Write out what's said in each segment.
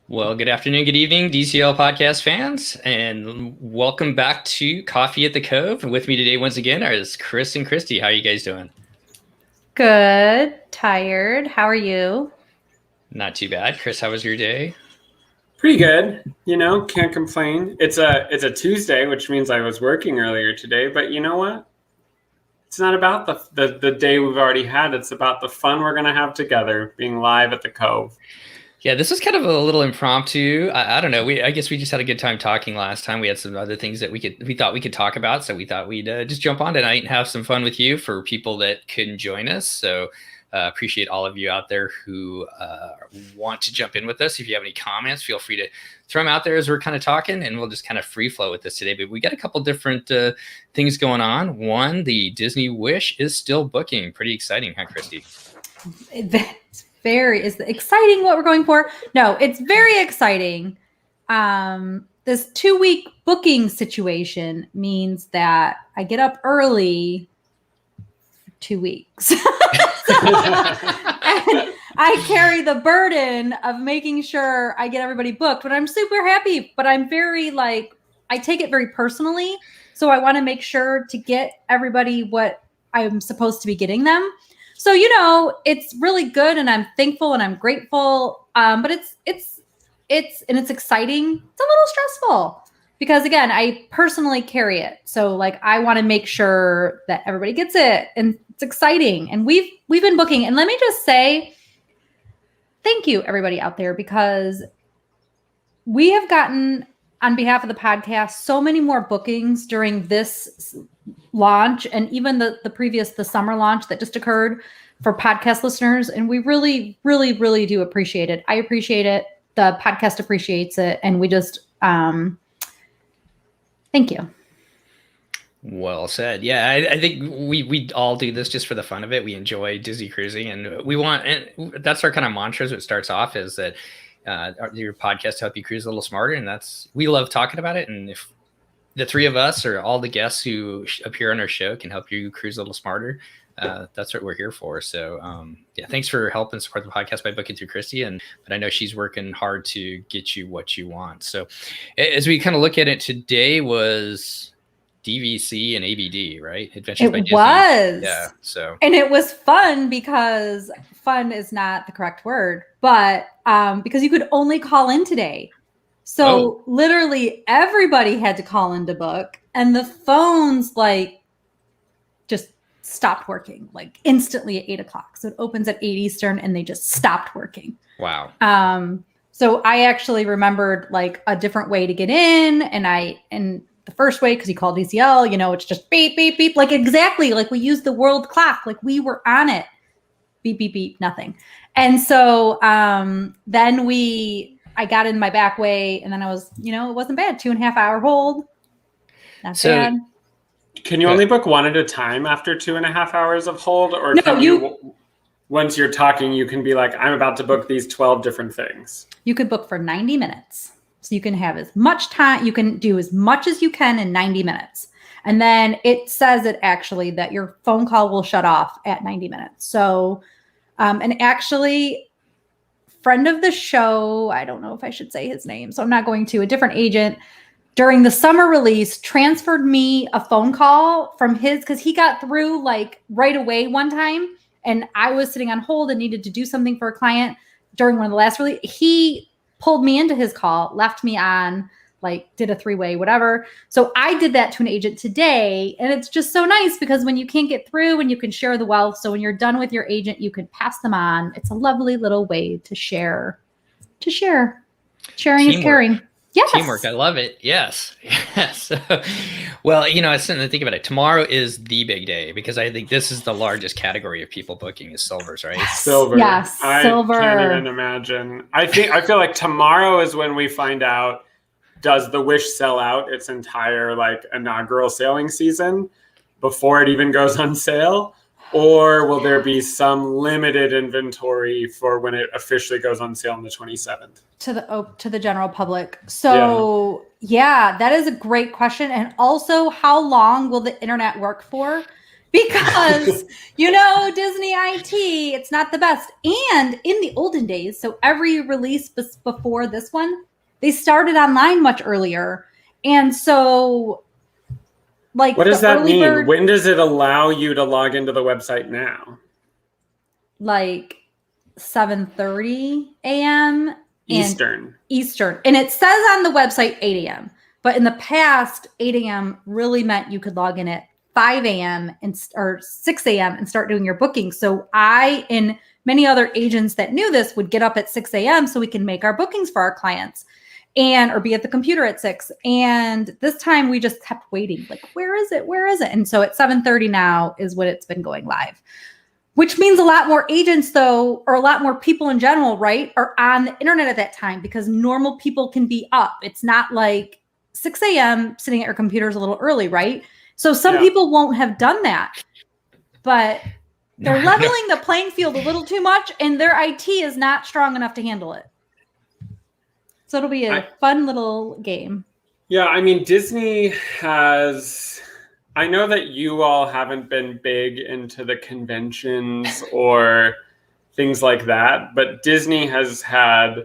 Well, good afternoon, good evening, DCL podcast fans, and welcome back to Coffee at the Cove. And with me today, once again, is Chris and Christy. How are you guys doing? Good. Tired. How are you? Not too bad. Chris, how was your day? Pretty good. Can't complain. It's a Tuesday, which means I was working earlier today, but you know what? It's not about the day we've already had. It's about the fun we're going to have together being live at the Cove. Yeah, this was kind of a little impromptu. I don't know. I guess we just had a good time talking last time. We had some other things that we thought we could talk about, so we thought we'd just jump on tonight and have some fun with you for people that couldn't join us. So appreciate all of you out there who want to jump in with us. If you have any comments, feel free to throw them out there as we're kind of talking, and we'll just kind of free flow with this today. But we got a couple different things going on. One, the Disney Wish is still booking. Pretty exciting, huh, Christy? Is exciting what we're going for. No, it's very exciting. This 2-week booking situation means that I get up early for 2 weeks. And I carry the burden of making sure I get everybody booked, but I'm super happy, but I'm very I take it very personally. So I want to make sure to get everybody what I'm supposed to be getting them. So, it's really good and I'm thankful and I'm grateful. But it's exciting. It's a little stressful because again, I personally carry it. So I want to make sure that everybody gets it and it's exciting. And we've been booking, and let me just say, thank you everybody out there, because we have gotten, on behalf of the podcast, so many more bookings during this launch and even the summer launch that just occurred for podcast listeners. And we really, really, really do appreciate it. I appreciate it. The podcast appreciates it. And we just, thank you. Well said. Yeah, I think we all do this just for the fun of it. We enjoy Disney cruising, and and that's our kind of mantra as it starts off, is that your podcast to help you cruise a little smarter. And we love talking about it. And if the three of us or all the guests who appear on our show can help you cruise a little smarter, that's what we're here for. So thanks for helping support the podcast by booking through Christy. But I know she's working hard to get you what you want. So as we kind of look at it, today was DVC and ABD, right? Adventures by Disney. Was. Yeah. So. And it was fun because fun is not the correct word, but because you could only call in today. So literally everybody had to call in to book, and the phones just stopped working instantly at 8:00. So it opens at 8 Eastern and they just stopped working. Wow. So I actually remembered a different way to get in, and the first way, because you call DCL, it's just beep, beep, beep, exactly we use the world clock, we were on it. Beep, beep, beep, nothing. And so then I got in my back way, and then I was, it wasn't bad. 2.5 hour hold. Not bad. Can you only book one at a time after 2.5 hours of hold? Or no, can you, once you're talking, you can be I'm about to book these 12 different things? You could book for 90 minutes. So you can have as much time, you can do as much as you can in 90 minutes. And then it says actually that your phone call will shut off at 90 minutes. So, and actually, friend of the show, I don't know if I should say his name, so I'm not going to, a different agent during the summer release transferred me a phone call from his, because he got through right away one time, and I was sitting on hold and needed to do something for a client during one of the last release. He pulled me into his call, left me on, did a 3-way, whatever. So I did that to an agent today. And it's just so nice because when you can't get through, and you can share the wealth. So when you're done with your agent, you can pass them on. It's a lovely little way to share. Sharing Teamwork. is caring. Yes. Teamwork. I love it. Yes. Yes. Well, I was sitting to think about it. Tomorrow is the big day, because I think this is the largest category of people booking is silvers, right? Yes. Silver. Yes. Silver. I can't even imagine. I feel like tomorrow is when we find out, does the Wish sell out its entire inaugural sailing season before it even goes on sale? Or will there be some limited inventory for when it officially goes on sale on the 27th? To the general public. So yeah, that is a great question. And also, how long will the internet work for? because Disney IT, it's not the best. And in the olden days, so every release before this one, they started online much earlier. And so like, what does that mean? When does it allow you to log into the website now? Like 7:30 a.m. Eastern. And it says on the website 8 a.m. But in the past, 8 a.m. really meant you could log in at 5 a.m. or 6 a.m. and start doing your booking. So I and many other agents that knew this would get up at 6 a.m. so we can make our bookings for our clients or be at the computer at 6. And this time we just kept waiting. Like, where is it? Where is it? And so at 7:30 now is when it's been going live. Which means a lot more agents, though, or a lot more people in general, right, are on the internet at that time because normal people can be up. It's not like 6 a.m. sitting at your computer is a little early, right? So some people won't have done that. But they're leveling the playing field a little too much, and their IT is not strong enough to handle it. So it'll be a fun little game. Yeah, I mean, Disney has... I know that you all haven't been big into the conventions or things like that, but Disney has had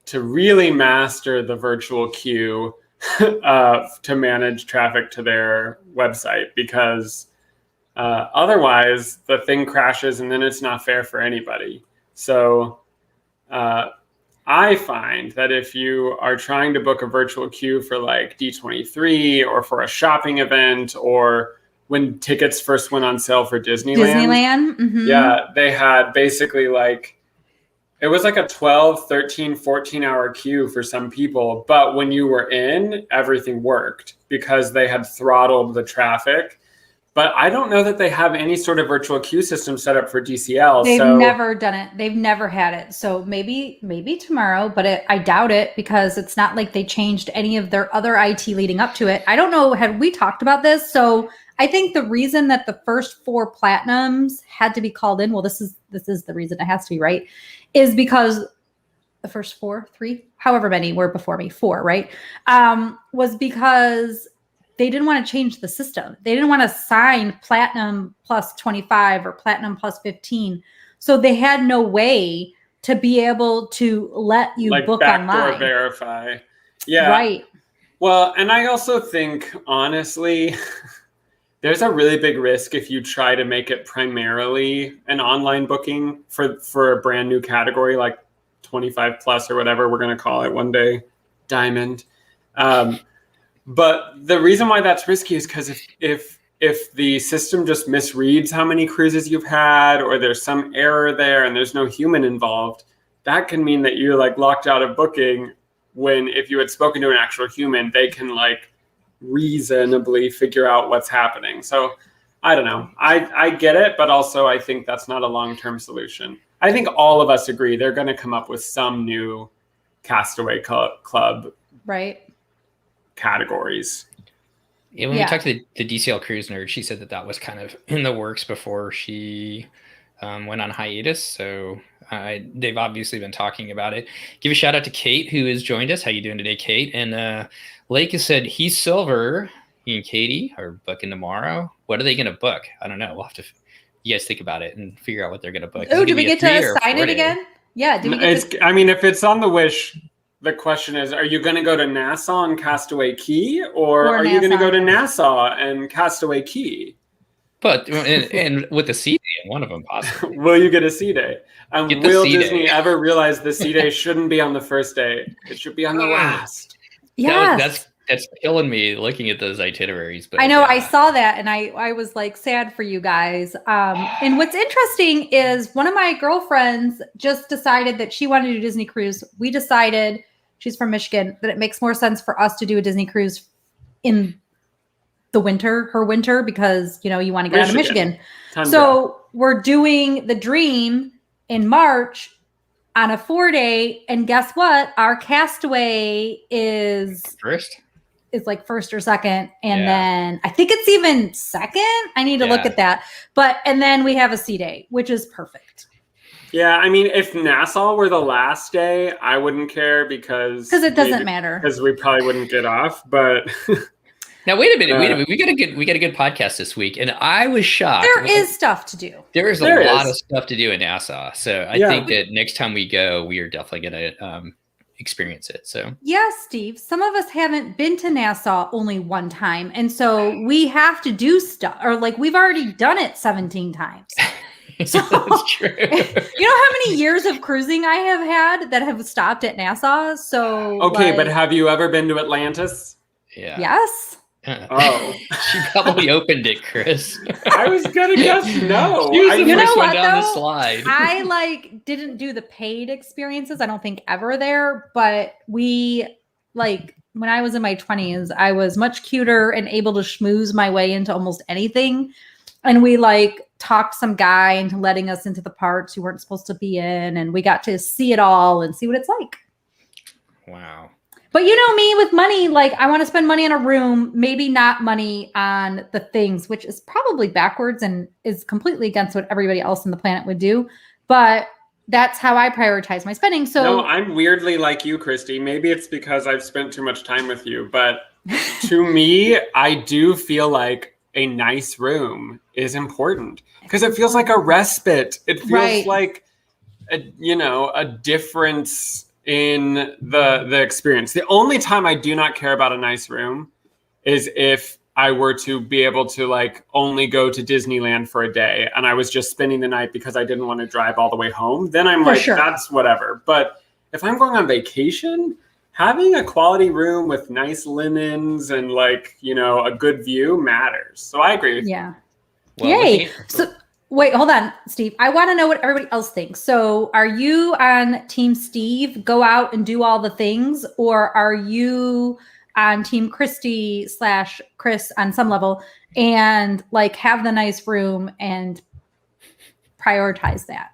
to really master the virtual queue to manage traffic to their website, because otherwise the thing crashes and then it's not fair for anybody. So I find that if you are trying to book a virtual queue for like D23 or for a shopping event, or when tickets first went on sale for Disneyland, yeah, they had basically like, it was like a 12, 13, 14-hour queue for some people. But when you were in, everything worked because they had throttled the traffic. But I don't know that they have any sort of virtual queue system set up for DCL. They've never done it. They've never had it. So maybe tomorrow, but I doubt it because it's not like they changed any of their other IT leading up to it. I don't know. Had we talked about this? So I think the reason that the first 4 platinums had to be called in, well, this is the reason it has to be, right, is because the first 4, 3, however many were before me, 4, right, was because they didn't want to change the system. They didn't want to sign platinum plus 25 or platinum plus 15. So they had no way to be able to let you like book online. Or verify. Yeah. Right. Well, and I also think, honestly, there's a really big risk if you try to make it primarily an online booking for a brand new category like 25 plus or whatever we're going to call it one day, Diamond. But the reason why that's risky is because if the system just misreads how many cruises you've had, or there's some error there and there's no human involved, that can mean that you're like locked out of booking, when if you had spoken to an actual human, they can like reasonably figure out what's happening. So I don't know. I get it, but also I think that's not a long-term solution. I think all of us agree they're going to come up with some new Castaway Club. Right. Categories. Yeah, when we talked to the DCL Cruise Nerd, she said that was kind of in the works before she went on hiatus. So they've obviously been talking about it. Give a shout out to Kate, who has joined us. How you doing today, Kate? And Lake has said he's silver. He and Katie are booking tomorrow. What are they going to book? I don't know. We'll have to. You guys think about it and figure out what they're going to book. Oh, do we get to assign it again? Yeah. Do we get I mean, if it's on the Wish. The question is, are you going to go to Nassau and Castaway Key, or are you going to go to Nassau and Castaway Key? But and with the C day in one of them, possibly. Will you get a C day? Will Disney ever realize the C day shouldn't be on the first day? It should be on the last. Yeah, that's killing me looking at those itineraries. But I know I saw that and I was like sad for you guys. And what's interesting is one of my girlfriends just decided that she wanted to do Disney cruise. We decided, she's from Michigan, that it makes more sense for us to do a Disney cruise in the winter, her winter, because you want to get out of Michigan. Tundra. So we're doing the Dream in March on a 4-day, and guess what? Our Castaway is first. Is like first or second, and then I think it's even second. I need to look at that. And then we have a C day, which is perfect. Yeah, I mean, if Nassau were the last day, I wouldn't care because it doesn't matter. Because we probably wouldn't get off. But Now wait a minute. We got a good podcast this week, and I was shocked. There is stuff to do. There is a lot of stuff to do in Nassau. So I think that next time we go, we are definitely going to experience it. So yes, Steve. Some of us haven't been to Nassau only one time, and so we have to do stuff, or like we've already done it 17 times. So that's true. You know how many years of cruising I have had that have stopped at Nassau? So okay, but have you ever been to Atlantis? Yeah. Yes. Oh, she probably opened it, Chris. I was gonna guess no. She was the You know first one what, down the though? slide. I like didn't do the paid experiences. I don't think ever there, but we like when I was in my 20s, I was much cuter and able to schmooze my way into almost anything. And we like talked some guy into letting us into the parts we weren't supposed to be in, and we got to see it all and see what it's like. Wow. But you know me with money, like I want to spend money on a room, maybe not money on the things, which is probably backwards and is completely against what everybody else on the planet would do. But that's how I prioritize my spending. So no, I'm weirdly like you, Christy. Maybe it's because I've spent too much time with you, but to me, I do feel like a nice room is important because it feels like a respite. It feels like a difference in the experience. The only time I do not care about a nice room is if I were to be able to like only go to Disneyland for a day and I was just spending the night because I didn't want to drive all the way home. Then I'm that's whatever. But if I'm going on vacation, having a quality room with nice linens and like, a good view matters. So I agree with you. Well, yay. So wait, hold on, Steve. I want to know what everybody else thinks. So are you on Team Steve, go out and do all the things, or are you on Team Christy / Chris on some level and like have the nice room and prioritize that?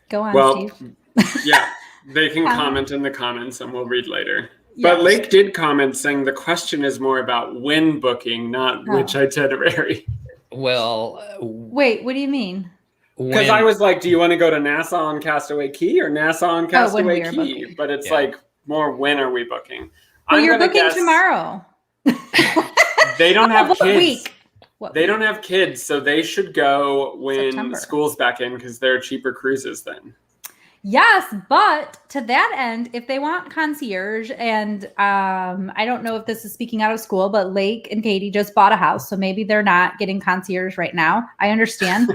Go on, Steve. Yeah, they can comment in the comments and we'll read later. But Lake did comment saying the question is more about when booking, not which itinerary. Well, wait, what do you mean? Because I was like, do you want to go to Nassau and Castaway Key or Nassau and Castaway Key? Booking. But it's like more when are we booking? Well, you're booking tomorrow. They don't have kids. Week? They don't have kids, so they should go when school's back in because they're cheaper cruises then. Yes, but to that end, if they want concierge, and I don't know if this is speaking out of school, but Lake and Katie just bought a house, so maybe they're not getting concierge right now. I understand.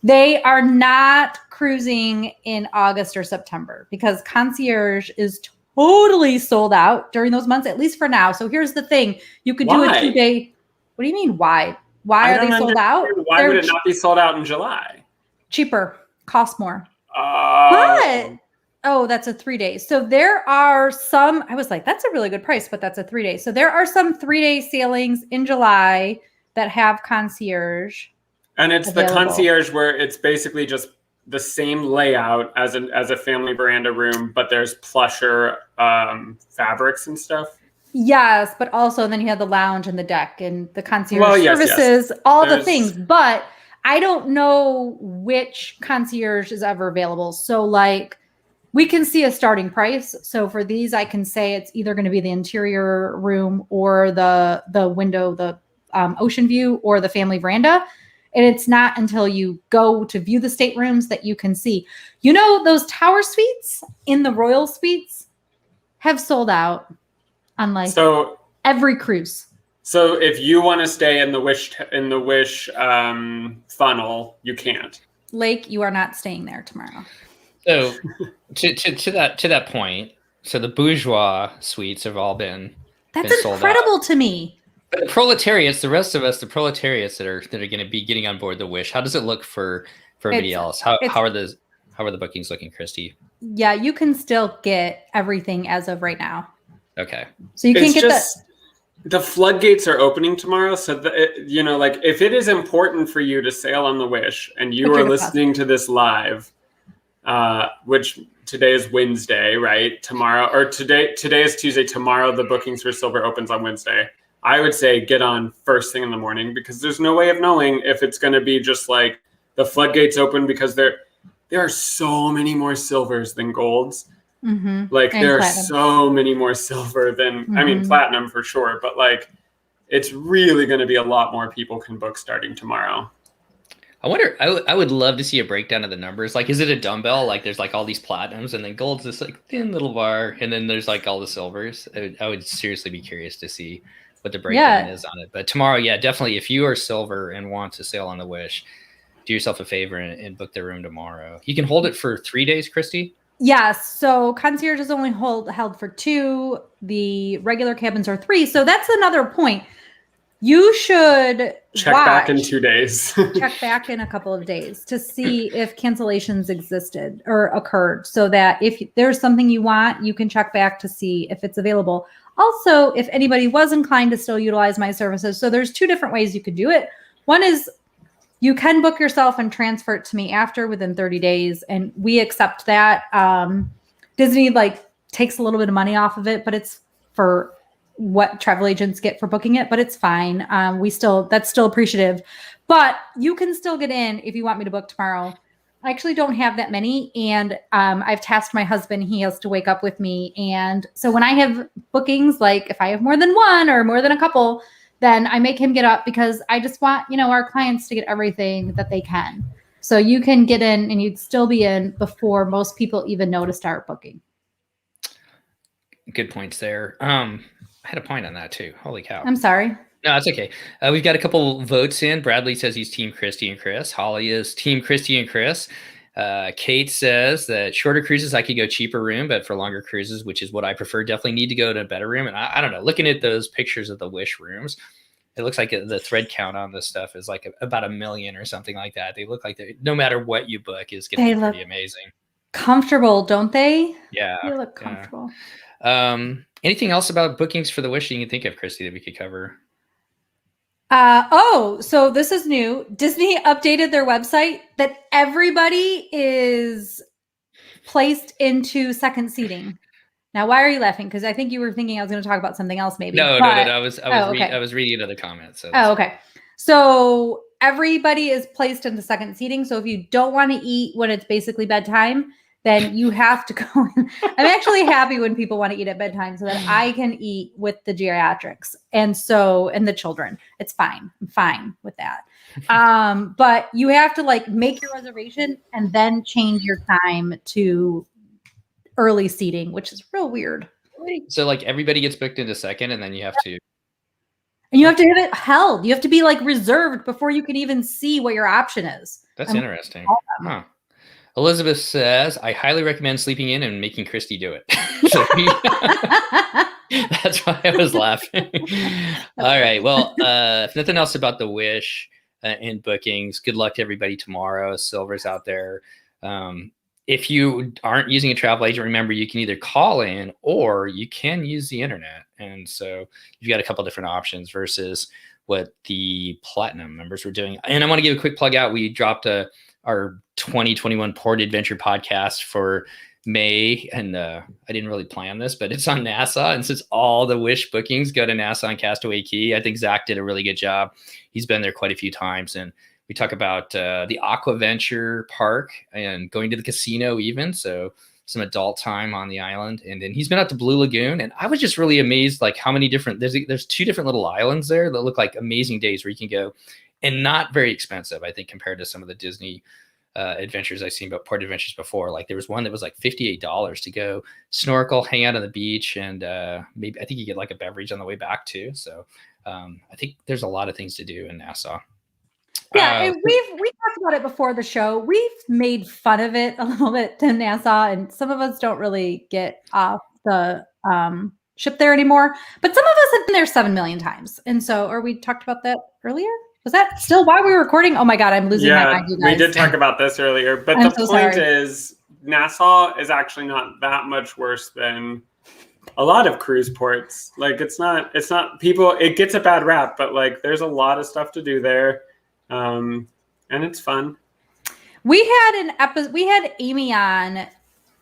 They are not cruising in August or September because concierge is totally sold out during those months, at least for now. So here's the thing. You could do a 2-day. What do you mean, why? Why are they sold out? Why would it not be sold out in July? Cheaper. Cost more. But that's a 3 days. So there are some, I was like, that's a really good price, but that's a 3 day. So there are some 3-day sailings in July that have concierge. And it's available. The concierge where it's basically just the same layout as a family veranda room, but there's plusher fabrics and stuff. Yes, but also then you have the lounge and the deck and the concierge services, all the things. But I don't know which concierge is ever available. So like we can see a starting price. So for these, I can say it's either going to be the interior room or the window, the ocean view or the family veranda. And it's not until you go to view the staterooms that you can see. You know, those tower suites in the Royal Suites have sold out on like every cruise. So if you want to stay in the Wish funnel, you can't. Lake, you are not staying there tomorrow. So to that point, so the bourgeois suites have all been sold incredible out. To me. But the proletariats, the rest of us, the proletariats that are going to be getting on board the Wish, how does it look for everybody else? How are the bookings looking, Christy? Yeah, you can still get everything as of right now. Okay. So you can get the floodgates are opening tomorrow. So, like if it is important for you to sail on the Wish and you are listening to this live, which today is Wednesday, right? Tomorrow, or today is Tuesday. Tomorrow, the bookings for Silver opens on Wednesday. I would say get on first thing in the morning because there's no way of knowing if it's going to be just like the floodgates open because there are so many more silvers than golds. Like And there platinum. are so many more silver than, I mean, platinum for sure, but like it's really going to be a lot more people can book starting tomorrow. I wonder, I would love to see a breakdown of the numbers. Like, is it a dumbbell? Like, there's like all these platinums, and then gold's this like thin little bar, and then there's like all the silvers. I would seriously be curious to see what the breakdown is on it. But tomorrow, yeah, definitely, if you are silver and want to sail on the Wish, do yourself a favor and book the room tomorrow. You can hold it for 3 days, Christy. Yes. So concierge is only held for 2. The regular cabins are 3. So that's another point. You should check back in 2 days. Check back in a couple of days to see if cancellations existed or occurred, so that if there's something you want, you can check back to see if it's available. Also, if anybody was inclined to still utilize my services, so there's 2 different ways you could do it. One is you can book yourself and transfer it to me after within 30 days, and we accept that. Disney like takes a little bit of money off of it, but it's for what travel agents get for booking it, but it's fine. That's still appreciative, but you can still get in if you want me to book tomorrow. I actually don't have that many. And I've tasked my husband, he has to wake up with me. And so when I have bookings, like if I have more than one or more than a couple, then I make him get up because I just want, our clients to get everything that they can. So you can get in and you'd still be in before most people even know to start booking. Good points there. I had a point on that too. Holy cow. I'm sorry. No, it's okay. We've got a couple votes in. Bradley says he's Team Christy and Chris. Holly is Team Christy and Chris. Kate says that shorter cruises, I could go cheaper room, but for longer cruises, which is what I prefer, definitely need to go to a better room. And I don't know, looking at those pictures of the Wish rooms, it looks like the thread count on this stuff is like about 1 million or something like that. They look like no matter what you book is going to be pretty amazing. Comfortable, don't they? Yeah. They look comfortable. Anything else about bookings for the Wish you can think of, Christy, that we could cover? So this is new. Disney updated their website that everybody is placed into second seating. Now, why are you laughing? Because I think you were thinking I was going to talk about something else, maybe. No. I was reading another comment. So okay. So everybody is placed into second seating. So if you don't want to eat when it's basically bedtime, then you have to go in. I'm actually happy when people want to eat at bedtime so that I can eat with the geriatrics and the children. It's fine. I'm fine with that. But you have to make your reservation and then change your time to early seating, which is real weird. So everybody gets booked into second and then you have to. And you have to have it held. You have to be reserved before you can even see what your option is. That's interesting. Huh. Elizabeth says, I highly recommend sleeping in and making Christy do it. That's why I was laughing. All right. Well, if nothing else about the Wish and bookings, good luck to everybody tomorrow. Silver's out there. If you aren't using a travel agent, remember you can either call in or you can use the internet. And so you've got a couple different options versus what the Platinum members were doing. And I want to give a quick plug out. We dropped our 2021 Port Adventure podcast for May. And I didn't really plan this, but it's on Nassau. And since all the Wish bookings go to Nassau and Castaway Cay, I think Zach did a really good job. He's been there quite a few times. And we talk about the Aquaventure Park and going to the casino even. So some adult time on the island. And then he's been out to Blue Lagoon. And I was just really amazed, how many different, there's 2 different little islands there that look like amazing days where you can go and not very expensive, I think, compared to some of the Disney adventures I've seen about Port Adventures before. There was one that was $58 to go snorkel, hang out on the beach. And maybe, I think you get a beverage on the way back too. So I think there's a lot of things to do in Nassau. Yeah, and we talked about it before the show. We've made fun of it a little bit to Nassau, and some of us don't really get off the ship there anymore. But some of us have been there 7 million times. And so, or we talked about that earlier? Was that still while we were recording? Oh my God, I'm losing my mind, you guys. We did talk about this earlier. But the point is, Nassau is actually not that much worse than a lot of cruise ports. It's not people, it gets a bad rap, but there's a lot of stuff to do there. And it's fun. We had Amy on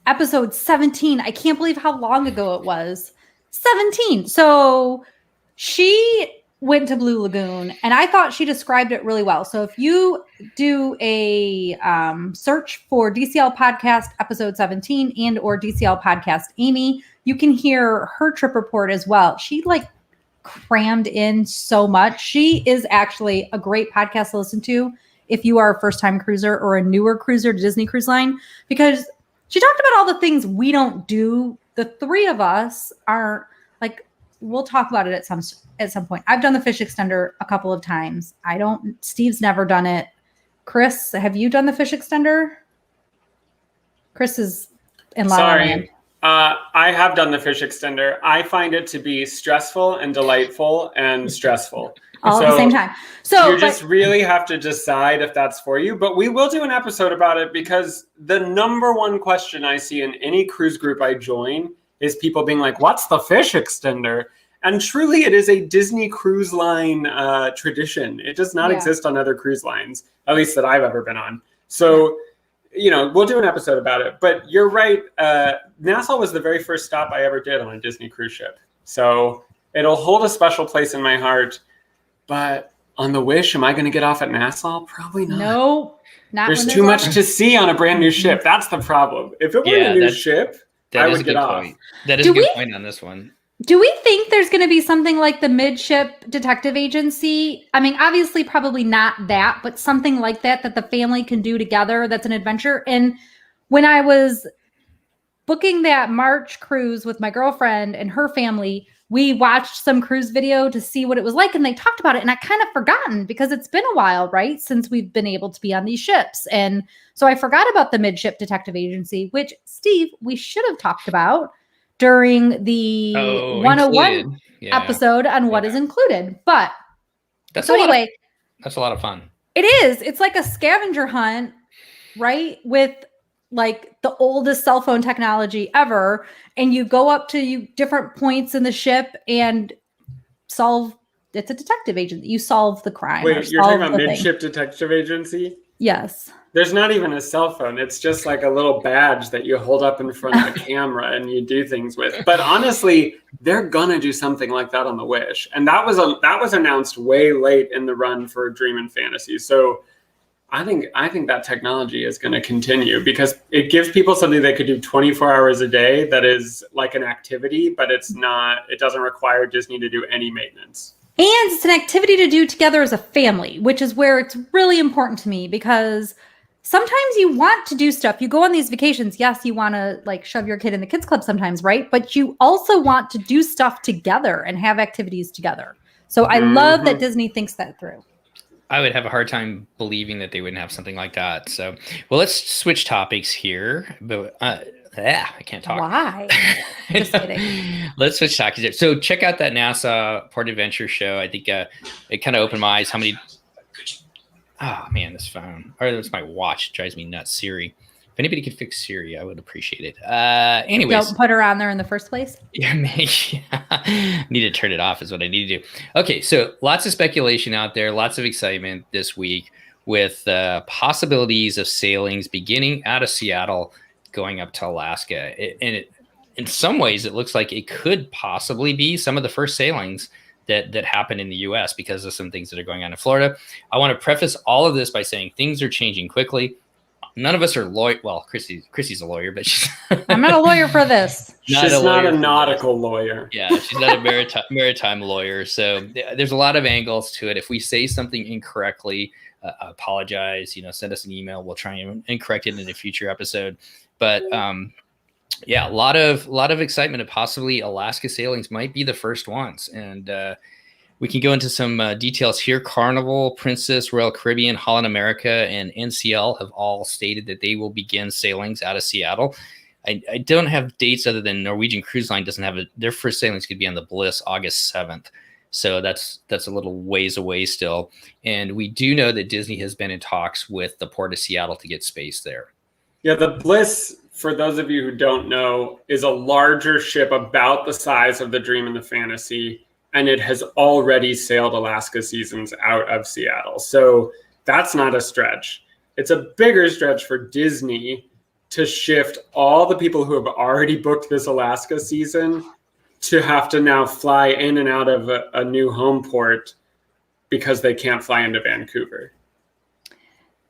episode 17. I can't believe how long ago it was. 17. So she went to Blue Lagoon, and I thought she described it really well. So if you do a search for DCL Podcast episode 17 and or DCL Podcast Amy, you can hear her trip report as well. She like crammed in so much. She is actually a great podcast to listen to if you are a first-time cruiser or a newer cruiser to Disney Cruise Line, because she talked about all the things we don't do. The three of us are like, we'll talk about it at some point. I've done the fish extender a couple of times. Steve's never done it. Chris, have you done the fish extender? Chris is in La La Land. I have done the fish extender. I find it to be stressful and delightful and stressful. All at the same time. So you just really have to decide if that's for you. But we will do an episode about it, because the number one question I see in any cruise group I join is people being like, what's the fish extender? And truly, it is a Disney Cruise Line tradition. It does not exist on other cruise lines, at least that I've ever been on. So, we'll do an episode about it. But you're right. Nassau was the very first stop I ever did on a Disney cruise ship. So it'll hold a special place in my heart. But on the Wish, am I going to get off at Nassau? Probably not. No, not. There's too much to see on a brand new ship. That's the problem. If it were a new ship, I would get off. That is a good point on this one. Do we think there's going to be something like the Midship Detective Agency? I mean, obviously, probably not that, but something like that the family can do together. That's an adventure. And when I was booking that March cruise with my girlfriend and her family, we watched some cruise video to see what it was like, and they talked about it, and I kind of forgotten because it's been a while, right, since we've been able to be on these ships. And so I forgot about the Midship Detective Agency, which, Steve, we should have talked about during the 101 episode on what is included. But that's a lot of fun. It is. It's like a scavenger hunt, right, with like the oldest cell phone technology ever, and you go up to different points in the ship and solve. It's a detective agent. You solve the crime. Wait, you're talking about Midship Detective Agency? Yes. There's not even a cell phone. It's just like a little badge that you hold up in front of a camera and you do things with. But honestly, they're gonna do something like that on the Wish, and that was announced way late in the run for Dream and Fantasy. So I think that technology is going to continue, because it gives people something they could do 24 hours a day that is like an activity, but it doesn't require Disney to do any maintenance. And it's an activity to do together as a family, which is where it's really important to me, because sometimes you want to do stuff. You go on these vacations. Yes, you want to like shove your kid in the kids club sometimes, right? But you also want to do stuff together and have activities together. So I love that Disney thinks that through. I would have a hard time believing that they wouldn't have something like that. So, well, let's switch topics here. But I can't talk. Why? Just kidding. Let's switch topics here. So check out that NASA Port Adventure show. I think it kind of opened my eyes. How many? Oh man, this phone. Or it's my watch. It drives me nuts. Siri. If anybody could fix Siri, I would appreciate it. Anyways. Don't put her on there in the first place. Yeah, need to turn it off is what I need to do. Okay, so lots of speculation out there, lots of excitement this week with possibilities of sailings beginning out of Seattle, going up to Alaska. In some ways, it looks like it could possibly be some of the first sailings that happen in the U.S. because of some things that are going on in Florida. I want to preface all of this by saying things are changing quickly. None of us are lawyer. Well, Chrissy's a lawyer, but I'm not a lawyer for this. She's not a nautical lawyer. Yeah, she's not a maritime lawyer. So there's a lot of angles to it. If we say something incorrectly, apologize. Send us an email. We'll try and correct it in a future episode. But a lot of excitement. And possibly Alaska sailings might be the first ones, and we can go into some details here. Carnival, Princess, Royal Caribbean, Holland America, and NCL have all stated that they will begin sailings out of Seattle. I don't have dates other than Norwegian Cruise Line doesn't have their first sailings could be on the Bliss August 7th. So that's a little ways away still. And we do know that Disney has been in talks with the Port of Seattle to get space there. Yeah, the Bliss, for those of you who don't know, is a larger ship about the size of the Dream and the Fantasy, and it has already sailed Alaska seasons out of Seattle. So that's not a stretch. It's a bigger stretch for Disney to shift all the people who have already booked this Alaska season to have to now fly in and out of a new home port because they can't fly into Vancouver.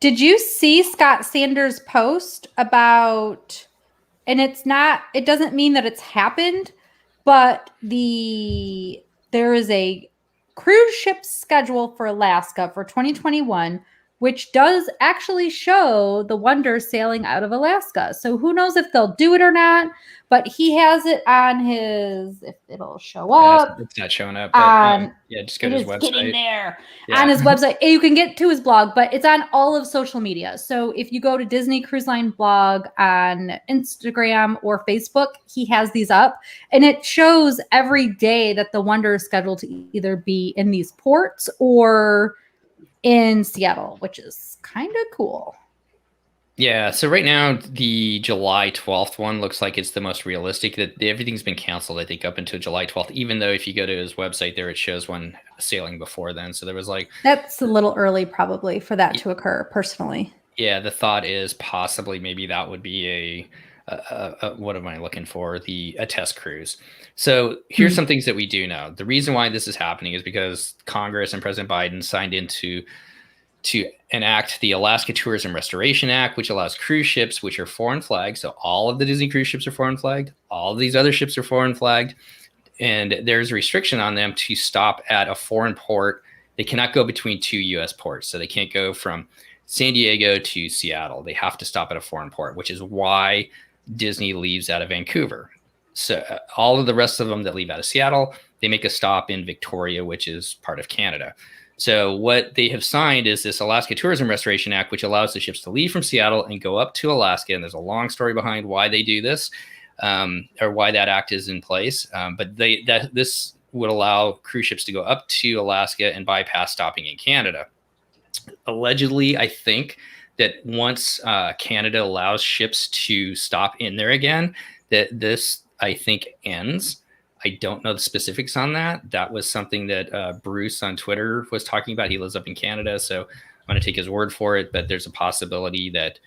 Did you see Scott Sanders' post about, and it doesn't mean that it's happened, but there is a cruise ship schedule for Alaska for 2021, which does actually show the Wonder sailing out of Alaska. So who knows if they'll do it or not, but he has it on his, if it'll show up. It's not showing up. But, just go to his website. Getting there. Yeah. On his website. You can get to his blog, but it's on all of social media. So if you go to Disney Cruise Line blog on Instagram or Facebook, he has these up. And it shows every day that the Wonder is scheduled to either be in these ports or in Seattle, which is kind of cool. Yeah, so right now the July 12th one looks like it's the most realistic. That everything's been canceled, I think, up until July 12th, even though if you go to his website there, it shows one sailing before then. So there was that's a little early probably for that to occur personally. Yeah, the thought is possibly maybe that would be a what am I looking for? A test cruise. So here's some things that we do know. The reason why this is happening is because Congress and President Biden signed into to enact the Alaska Tourism Restoration Act, which allows cruise ships, which are foreign flagged. So all of the Disney cruise ships are foreign flagged. All of these other ships are foreign flagged. And there's a restriction on them to stop at a foreign port. They cannot go between two U.S. ports. So they can't go from San Diego to Seattle. They have to stop at a foreign port, which is why Disney leaves out of Vancouver. So all of the rest of them that leave out of Seattle, they make a stop in Victoria, which is part of Canada. So what they have signed is this Alaska Tourism Restoration Act, which allows the ships to leave from Seattle and go up to Alaska. And there's a long story behind why they do this, or why that act is in place. But this would allow cruise ships to go up to Alaska and bypass stopping in Canada. Allegedly, I think that once Canada allows ships to stop in there again, that this, I think, ends. I don't know the specifics on that. That was something that Bruce on Twitter was talking about. He lives up in Canada, so I'm going to take his word for it. But there's a possibility that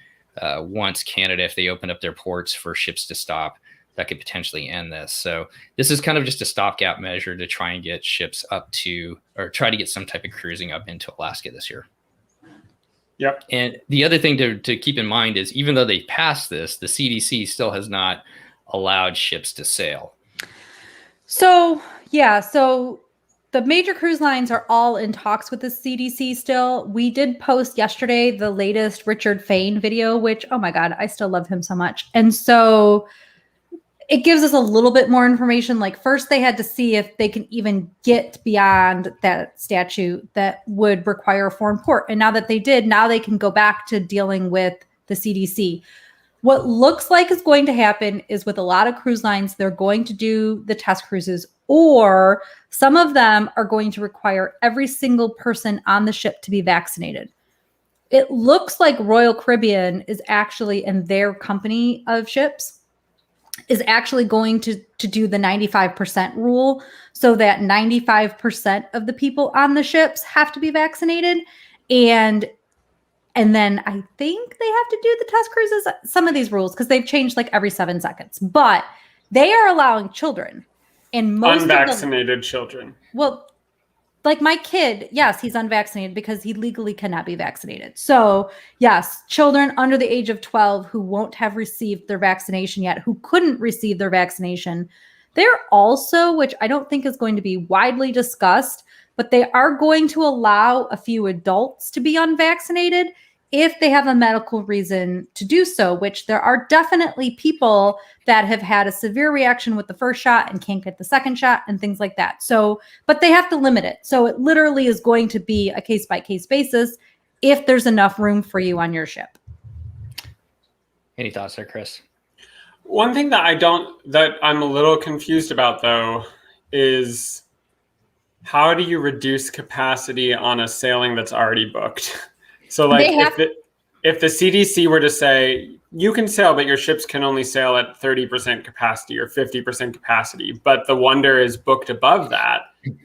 once Canada, if they open up their ports for ships to stop, that could potentially end this. So this is kind of just a stopgap measure to try and get ships up to, or try to get some type of cruising up into Alaska this year. Yep. And the other thing to keep in mind is even though they passed this, the CDC still has not allowed ships to sail. So the major cruise lines are all in talks with the CDC still. We did post yesterday the latest Richard Fain video, which, oh my God, I still love him so much. And so it gives us a little bit more information. Like first they had to see if they can even get beyond that statute that would require a foreign port. And now that they did, now they can go back to dealing with the CDC. What looks like is going to happen is with a lot of cruise lines, they're going to do the test cruises, or some of them are going to require every single person on the ship to be vaccinated. It looks like Royal Caribbean is actually, in their company of ships, is actually going to do the 95% rule, so that 95% of the people on the ships have to be vaccinated. And then I think they have to do the test cruises, some of these rules, because they've changed like every 7 seconds. But they are allowing children. And most unvaccinated children. Well, like my kid, yes, he's unvaccinated because he legally cannot be vaccinated. So yes, children under the age of 12 who won't have received their vaccination yet, who couldn't receive their vaccination, they're also, which I don't think is going to be widely discussed, but they are going to allow a few adults to be unvaccinated if they have a medical reason to do so, which there are definitely people that have had a severe reaction with the first shot and can't get the second shot and things like that. So, but they have to limit it. So it literally is going to be a case-by-case basis if there's enough room for you on your ship. Any thoughts there, Chris? One thing that I'm a little confused about, though, is how do you reduce capacity on a sailing that's already booked? So like if the CDC were to say, you can sail, but your ships can only sail at 30% capacity or 50% capacity, but the Wonder is booked above that,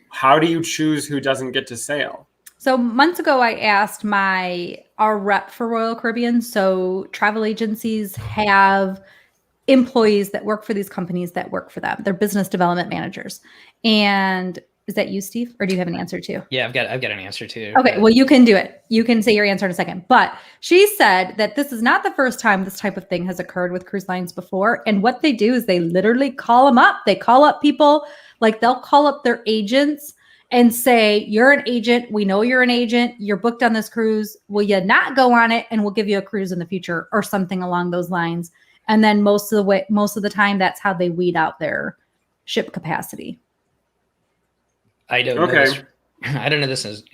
how do you choose who doesn't get to sail? So months ago, I asked our rep for Royal Caribbean. So travel agencies have employees that work for these companies that work for them. They're business development managers. And is that you, Steve? Or do you have an answer too? Yeah, I've got an answer too. Okay, well, you can do it. You can say your answer in a second. But she said that this is not the first time this type of thing has occurred with cruise lines before. And what they do is they literally call them up. They call up people, like they'll call up their agents and say, you're an agent. We know you're an agent. You're booked on this cruise. Will you not go on it? And we'll give you a cruise in the future or something along those lines. And then most of the time, that's how they weed out their ship capacity. I don't know this is,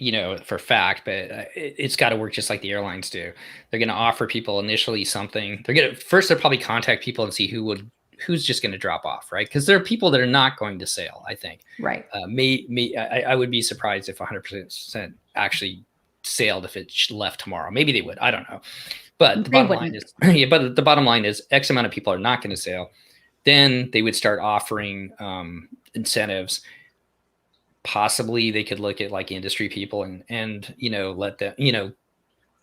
for fact, but it's got to work just like the airlines do. They're going to offer people initially something. They'll probably contact people and see who's just going to drop off, right? Because there are people that are not going to sail, I think. Right. I would be surprised if 100% actually sailed if it left tomorrow. Maybe they would. I don't know. But the bottom line is X amount of people are not going to sail. Then they would start offering incentives. Possibly they could look at like industry people and let them,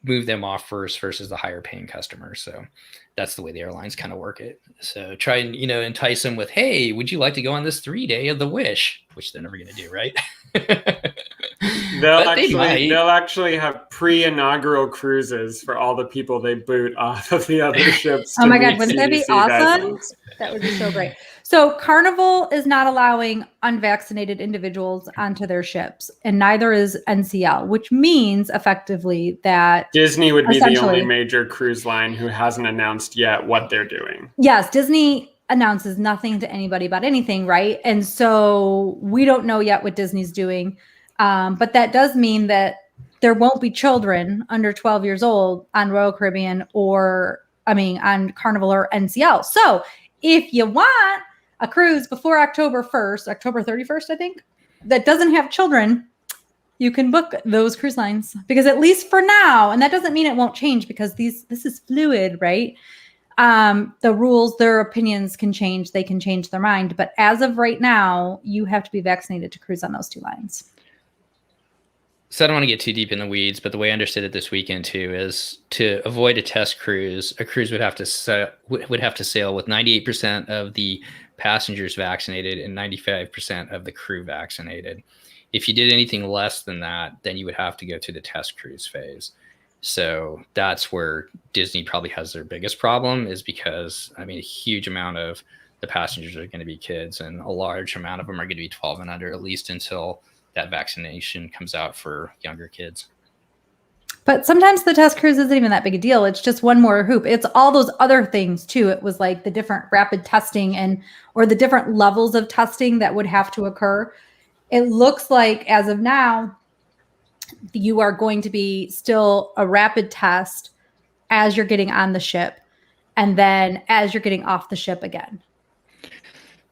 move them off first versus the higher paying customers. So that's the way the airlines kind of work it. So try and, entice them with, hey, would you like to go on this 3-day of the Wish, which they're never going to do, right? They'll actually have pre-inaugural cruises for all the people they boot off of the other ships. Oh my God, wouldn't that be awesome? That would be so great. So Carnival is not allowing unvaccinated individuals onto their ships, and neither is NCL, which means effectively that Disney would be the only major cruise line who hasn't announced yet what they're doing. Yes, Disney announces nothing to anybody about anything, right? And so we don't know yet what Disney's doing. But that does mean that there won't be children under 12 years old on Royal Caribbean on Carnival or NCL. So if you want a cruise before October 31st, I think, that doesn't have children, you can book those cruise lines because at least for now, and that doesn't mean it won't change because this is fluid, right? The rules, their opinions can change. They can change their mind. But as of right now, you have to be vaccinated to cruise on those two lines. So I don't want to get too deep in the weeds, but the way I understood it this weekend too is to avoid a test cruise, a cruise would have to sail with 98% of the passengers vaccinated and 95% of the crew vaccinated. If you did anything less than that, then you would have to go to the test cruise phase. So that's where Disney probably has their biggest problem, is because, a huge amount of the passengers are going to be kids, and a large amount of them are going to be 12 and under, at least until that vaccination comes out for younger kids. But sometimes the test cruise isn't even that big a deal. It's just one more hoop. It's all those other things too. It was like the different rapid testing or the different levels of testing that would have to occur. It looks like as of now, you are going to be still a rapid test as you're getting on the ship and then as you're getting off the ship again.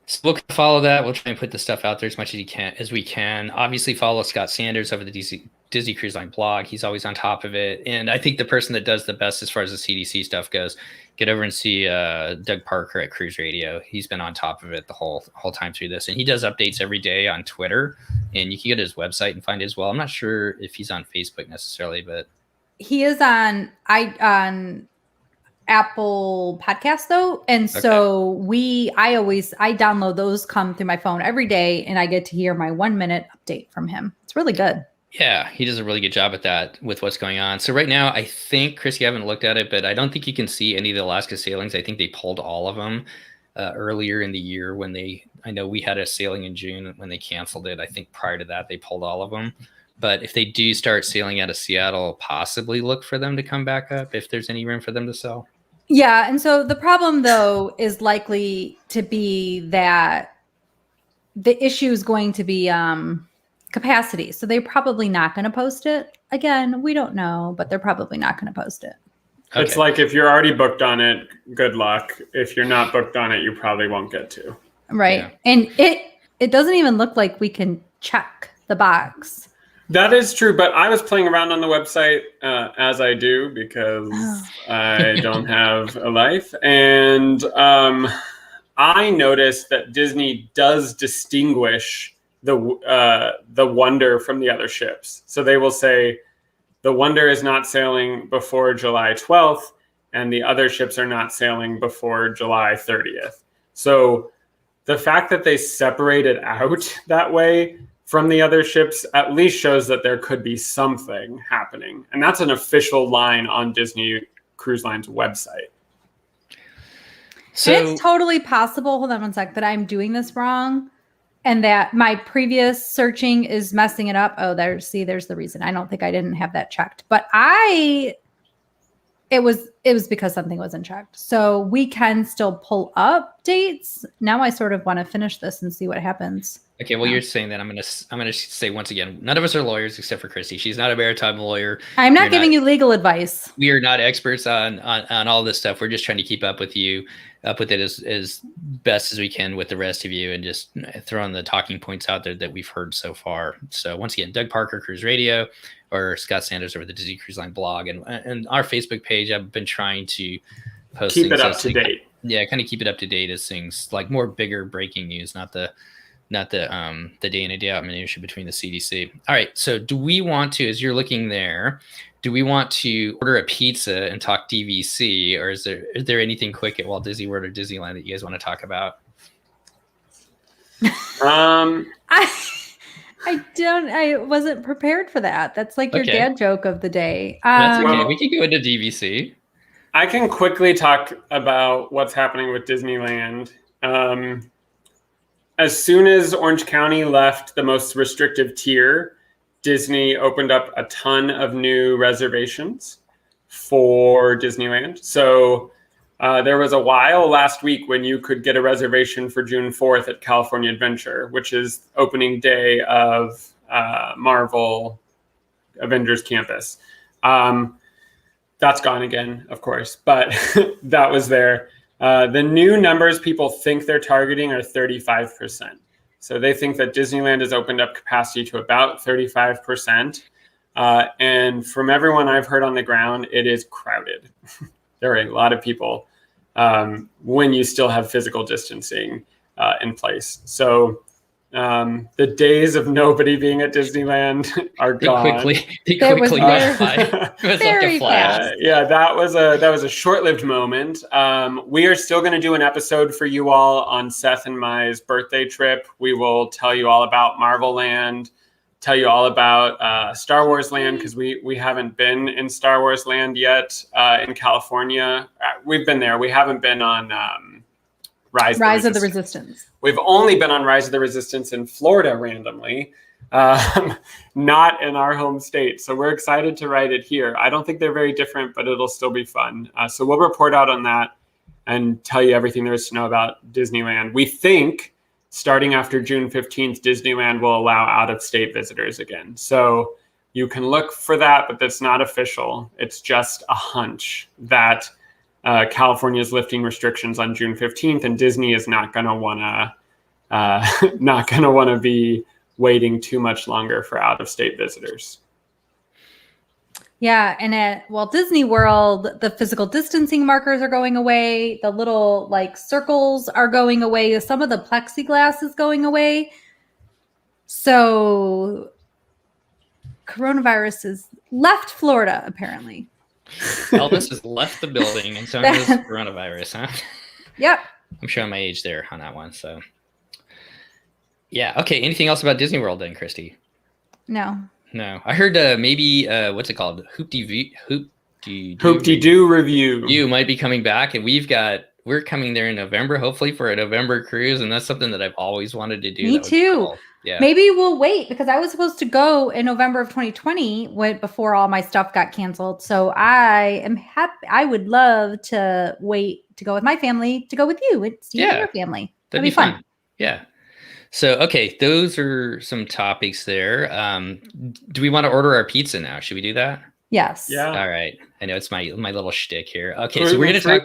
So we'll follow that. We'll try and put the stuff out there as much as we can. Obviously, follow Scott Sanders over the Disney Cruise Line blog. He's always on top of it. And I think the person that does the best as far as the CDC stuff goes, get over and see Doug Parker at Cruise Radio. He's been on top of it the whole time through this. And he does updates every day on Twitter. And you can go to his website and find it as well. I'm not sure if he's on Facebook necessarily, but he is on Apple Podcasts though. And so I download those, come through my phone every day, and I get to hear my 1-minute update from him. It's really good. Yeah, he does a really good job at that with what's going on. So right now, I think, Chris, you haven't looked at it, but I don't think you can see any of the Alaska sailings. I think they pulled all of them earlier in the year I know we had a sailing in June when they canceled it. I think prior to that, they pulled all of them. But if they do start sailing out of Seattle, possibly look for them to come back up if there's any room for them to sell. Yeah. And so the problem, though, is likely to be that the issue is going to be capacity. So they're probably not going to post it. Again, we don't know, but they're probably not going to post it. Okay. It's like if you're already booked on it, good luck. If you're not booked on it, you probably won't get to. Right. Yeah. And it doesn't even look like we can check the box. That is true, but I was playing around on the website as I do because I don't have a life. And I noticed that Disney does distinguish the Wonder from the other ships. So they will say the Wonder is not sailing before July 12th and the other ships are not sailing before July 30th. So the fact that they separate it out that way from the other ships at least shows that there could be something happening. And that's an official line on Disney Cruise Line's website. So, and it's totally possible, hold on one sec, that I'm doing this wrong and that my previous searching is messing it up. Oh, there's the reason. I don't think I didn't have that checked. But it was because something wasn't checked. So we can still pull up dates. Now I sort of want to finish this and see what happens. Okay, well, you're saying that I'm gonna say once again, none of us are lawyers except for Christy. She's not a maritime lawyer. I'm not giving you legal advice. We are not experts on all this stuff. We're just trying to keep up with it as best as we can with the rest of you, and just throwing the talking points out there that we've heard so far. So once again, Doug Parker, Cruise Radio, or Scott Sanders over the Disney Cruise Line blog, and our Facebook page. I've been trying to post keep it up to date. Yeah, kind of keep it up to date as things like more bigger breaking news, not the day in and day out minutia between the CDC. All right, so do we want to, as you're looking there, do we want to order a pizza and talk DVC, or is there anything quick at Walt Disney World or Disneyland that you guys want to talk about? I wasn't prepared for that. That's like your dad joke of the day. That's okay. We can go into DVC. I can quickly talk about what's happening with Disneyland. As soon as Orange County left the most restrictive tier, Disney opened up a ton of new reservations for Disneyland. So there was a while last week when you could get a reservation for June 4th at California Adventure, which is opening day of Marvel Avengers Campus. That's gone again, of course, but that was there. The new numbers people think they're targeting are 35%. So they think that Disneyland has opened up capacity to about 35%. And from everyone I've heard on the ground, it is crowded. There are a lot of people when you still have physical distancing in place. So the days of nobody being at Disneyland are gone. They quickly went by. It was very like a flash. fast. Yeah, that was a short-lived moment. We are still going to do an episode for you all on Seth and Mai's birthday trip. We will tell you all about Marvel Land, tell you all about Star Wars Land, because we haven't been in Star Wars Land yet in California. We've been there. We haven't been on Rise of the Resistance. We've only been on Rise of the Resistance in Florida randomly, not in our home state. So we're excited to ride it here. I don't think they're very different, but it'll still be fun. So we'll report out on that and tell you everything there is to know about Disneyland. We think starting after June 15th, Disneyland will allow out-of-state visitors again. So you can look for that, but that's not official. It's just a hunch that California is lifting restrictions on June 15th, and Disney is not going to want to be waiting too much longer for out-of-state visitors. Yeah, and at Walt Disney World, the physical distancing markers are going away. The little circles are going away. Some of the plexiglass is going away. So coronavirus has left Florida, apparently. Elvis has left the building, and so has coronavirus, huh? Yep. I'm showing my age there on that one. So, yeah. Okay. Anything else about Disney World then, Christy? No. I heard maybe what's it called? Hoop-de-Doo review. You might be coming back, and we're coming there in November, hopefully for a November cruise, and that's something that I've always wanted to do. Me too. Cool. Yeah. Maybe we'll wait because I was supposed to go in November of 2020 before all my stuff got canceled. So I am happy. I would love to wait to go with my family, to go with you and see your family. That'd be fun. Yeah. So, okay. Those are some topics there. Do we want to order our pizza now? Should we do that? Yes. Yeah. All right. I know it's my little shtick here. Okay. So we're going to talk.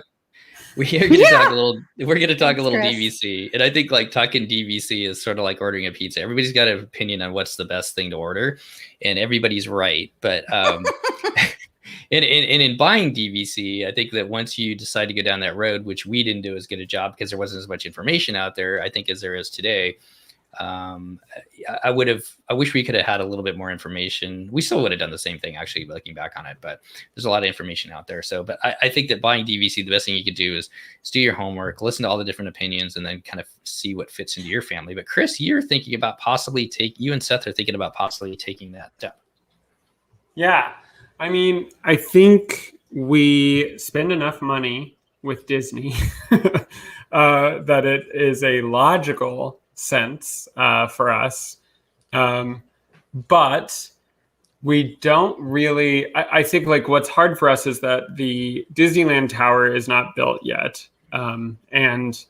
We're going to talk a little. We're going to talk a little DVC, and I think talking DVC is sort of like ordering a pizza. Everybody's got an opinion on what's the best thing to order, and everybody's right. But in buying DVC, I think that once you decide to go down that road, which we didn't do as good a job because there wasn't as much information out there, I think, as there is today, I wish we could have had a little bit more information. We still would have done the same thing, actually, looking back on it, but there's a lot of information out there. So, but I think that buying DVC, the best thing you could do is do your homework, listen to all the different opinions, and then kind of see what fits into your family. But Chris, you're thinking about you and Seth are thinking about possibly taking that step. Yeah. I mean, I think we spend enough money with Disney that it is a logical sense for us. But we don't really, I think like what's hard for us is that the Disneyland Tower is not built yet. And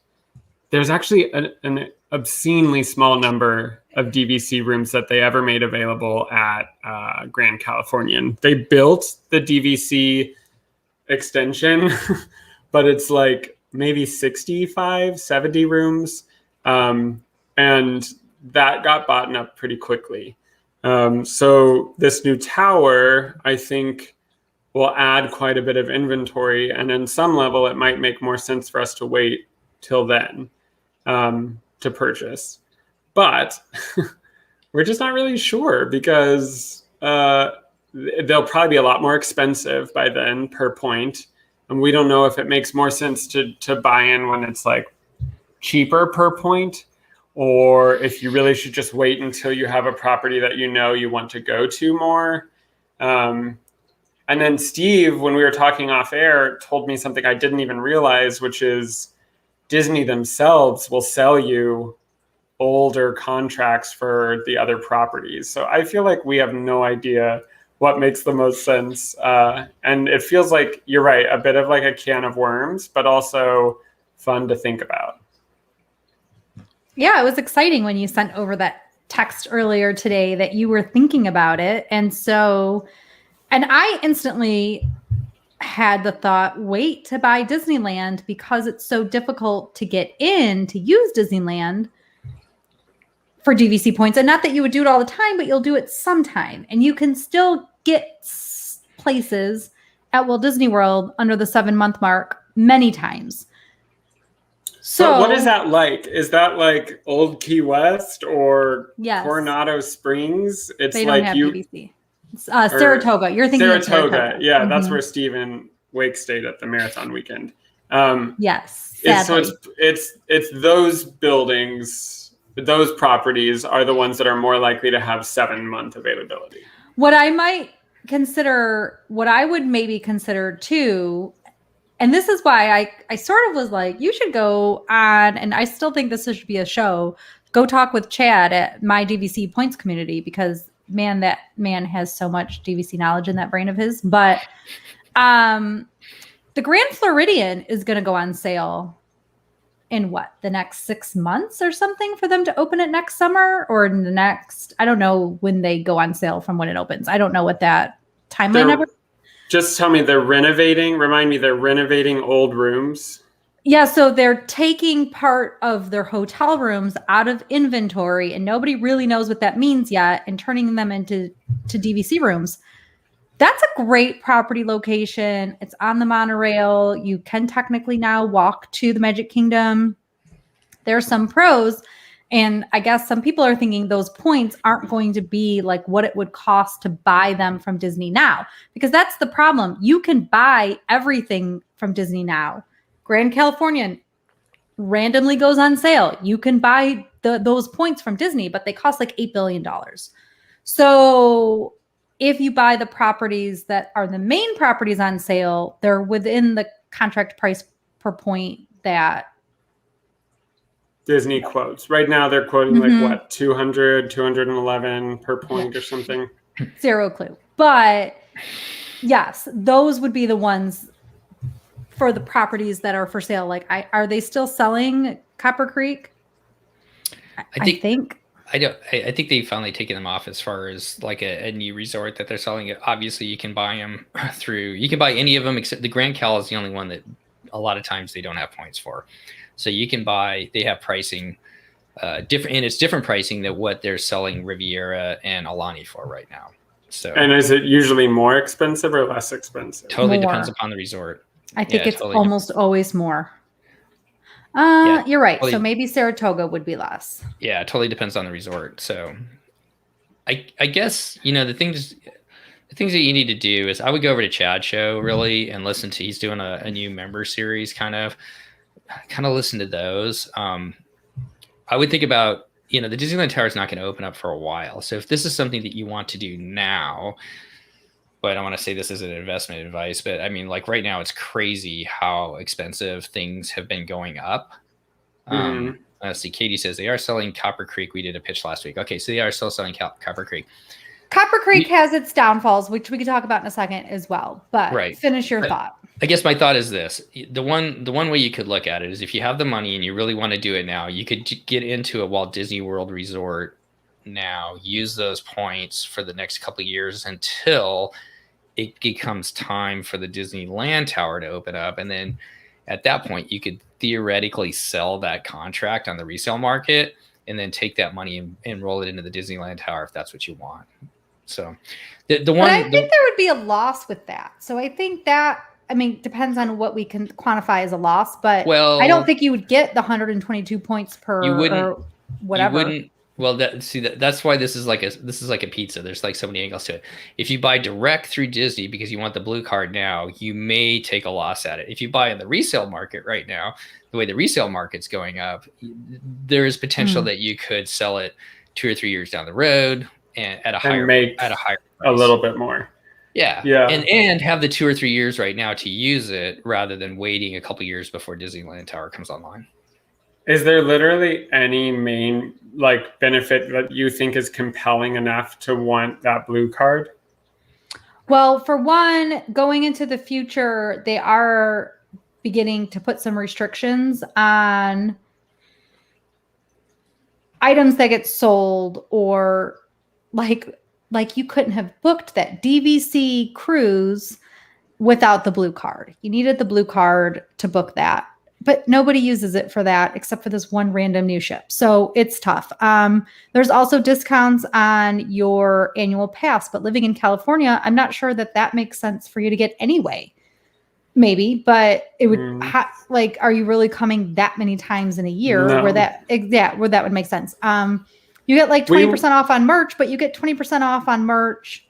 there's actually an obscenely small number of DVC rooms that they ever made available at Grand Californian. They built the DVC extension, but it's like maybe 65, 70 rooms. And that got bought up pretty quickly. So this new tower, I think, will add quite a bit of inventory. And in some level, it might make more sense for us to wait till then to purchase. But we're just not really sure because they'll probably be a lot more expensive by then per point. And we don't know if it makes more sense to buy in when it's like cheaper per point, or if you really should just wait until you have a property that you know you want to go to more. And then Steve, when we were talking off air, told me something I didn't even realize, which is Disney themselves will sell you older contracts for the other properties. So I feel like we have no idea what makes the most sense. And it feels like, you're right, a bit of like a can of worms, but also fun to think about. Yeah, it was exciting when you sent over that text earlier today that you were thinking about it. And I instantly had the thought, wait to buy Disneyland because it's so difficult to get in to use Disneyland for DVC points. And not that you would do it all the time, but you'll do it sometime. And you can still get places at Walt Disney World under the 7-month mark many times. So what is that like? Is that like Old Key West or yes. Coronado Springs? It's they don't like have DVC. It's Saratoga. You're thinking Saratoga. of Saratoga. Yeah, that's where Stephen Wake stayed at the marathon weekend. Yes. So it's those buildings, those properties are the ones that are more likely to have 7-month availability. What I would maybe consider too, and this is why I sort of was like, you should go on, and I still think this should be a show, go talk with Chad at my DVC points community, because man, that man has so much DVC knowledge in that brain of his. But the Grand Floridian is going to go on sale in the next 6 months or something for them to open it next summer, or in the next, I don't know when they go on sale from when it opens. I don't know what that timeline ever. Just tell me, remind me, they're renovating old rooms. Yeah, so they're taking part of their hotel rooms out of inventory, and nobody really knows what that means yet, and turning them into DVC rooms. That's a great property location. It's on the monorail. You can technically now walk to the Magic Kingdom. There are some pros, and I guess some people are thinking those points aren't going to be like what it would cost to buy them from Disney now, because that's the problem. You can buy everything from Disney now. Grand Californian randomly goes on sale. You can buy those points from Disney, but they cost like $8 billion. So if you buy the properties that are the main properties on sale, they're within the contract price per point that Disney quotes. Right now they're quoting like what, 200, 211 per point or something? Zero clue. But yes, those would be the ones for the properties that are for sale. Like, are they still selling Copper Creek? I think they've finally taken them off as far as like a new resort that they're selling it. Obviously, you can buy them you can buy any of them except the Grand Cal is the only one that a lot of times they don't have points for. So you can buy, they have pricing different, and it's different pricing than what they're selling Riviera and Alani for right now. So, and is it usually more expensive or less expensive? Totally depends upon the resort. I think it's almost always more. You're right. Totally, So maybe Saratoga would be less. yeah, it totally depends on the resort. So I guess, the things that you need to do is I would go over to Chad's show really and listen to, he's doing a new member series, kind of listen to those. I would think about, the Disneyland Tower is not going to open up for a while. So if this is something that you want to do now, but I don't want to say this as an investment advice, but I mean, like right now it's crazy how expensive things have been going up. Let's see, Katie says they are selling Copper Creek. We did a pitch last week. Okay, so they are still selling Copper Creek. Copper Creek has its downfalls, which we could talk about in a second as well. But right. Finish your thought. I guess my thought is this: the one way you could look at it is if you have the money and you really want to do it now, you could get into a Walt Disney World resort now. Use those points for the next couple of years until it becomes time for the Disneyland Tower to open up, and then at that point you could theoretically sell that contract on the resale market and then take that money and roll it into the Disneyland Tower if that's what you want. So I think there would be a loss with that. So I think that, depends on what we can quantify as a loss, but I don't think you would get the 122 points per or whatever. You wouldn't. Well, that's why this is like a pizza. There's like so many angles to it. If you buy direct through Disney because you want the blue card now, you may take a loss at it. If you buy in the resale market right now, the way the resale market's going up, there is potential that you could sell it 2 or 3 years down the road and at a higher price. A little bit more. Yeah. And have the 2 or 3 years right now to use it rather than waiting a couple years before Disneyland Tower comes online. Is there literally any main benefit that you think is compelling enough to want that blue card? Well, for one, going into the future, they are beginning to put some restrictions on items that get sold, or like you couldn't have booked that DVC cruise without the blue card. You needed the blue card to book that. But nobody uses it for that except for this one random new ship. So it's tough. There's also discounts on your annual pass, but living in California, I'm not sure that makes sense for you to get anyway. Maybe, but it would are you really coming that many times in a year where that would make sense? You get like 20% off on merch, but you get 20% off on merch.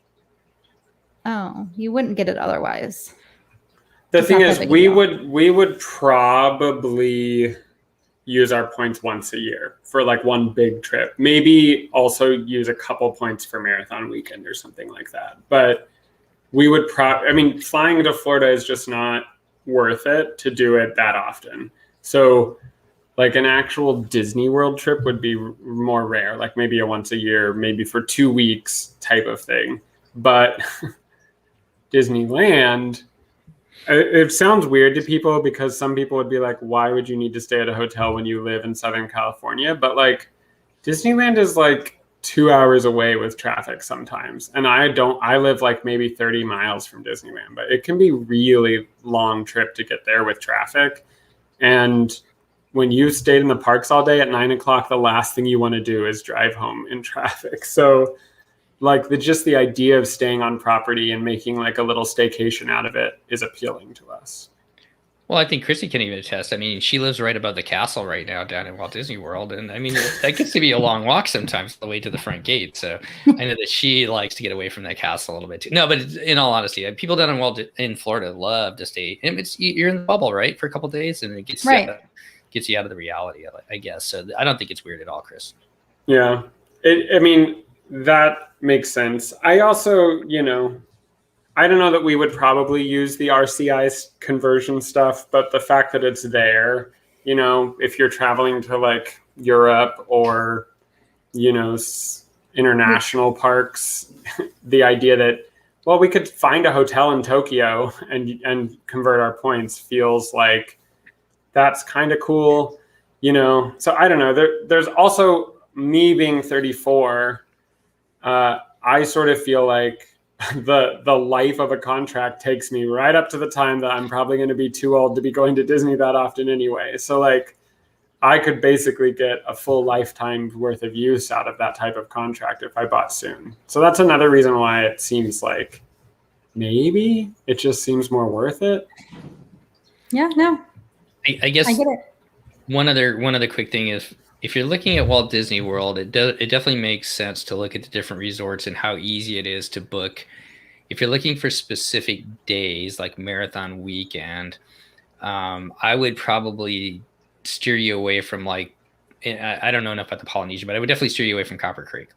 Oh, you wouldn't get it otherwise. The thing is, we would probably use our points once a year for like one big trip. Maybe also use a couple points for marathon weekend or something like that. But we would flying to Florida is just not worth it to do it that often. So like an actual Disney World trip would be more rare, like maybe a once a year, maybe for 2 weeks type of thing. But Disneyland, it sounds weird to people because some people would be like, why would you need to stay at a hotel when you live in Southern California? But like Disneyland is like 2 hours away with traffic sometimes. And I live like maybe 30 miles from Disneyland, but it can be really long trip to get there with traffic. And when you stayed in the parks all day at 9 o'clock, the last thing you want to do is drive home in traffic. So like the idea of staying on property and making like a little staycation out of it is appealing to us. Well, I think Chrissy can even attest. I mean, she lives right above the castle right now down in Walt Disney World. And I mean, that gets to be a long walk sometimes the way to the front gate. So I know that she likes to get away from that castle a little bit too. No, but in all honesty, people down in Florida love to stay. And you're in the bubble, right? For a couple of days and it gets you out of the reality, I guess. So I don't think it's weird at all, Chris. Yeah. That makes sense. I also, I don't know that we would probably use the RCI conversion stuff, but the fact that it's there, if you're traveling to like Europe or, international parks, the idea that, well, we could find a hotel in Tokyo and convert our points feels like that's kind of cool, So I don't know. There's also me being 34. I sort of feel like the life of a contract takes me right up to the time that I'm probably going to be too old to be going to Disney that often anyway. So like I could basically get a full lifetime worth of use out of that type of contract if I bought soon. So that's another reason why it seems like maybe it just seems more worth it. Yeah, no. I guess I get it. One other quick thing is, if you're looking at Walt Disney World, it definitely makes sense to look at the different resorts and how easy it is to book. If you're looking for specific days like marathon weekend, I would probably steer you away from like, I don't know enough about the Polynesian, but I would definitely steer you away from Copper Creek.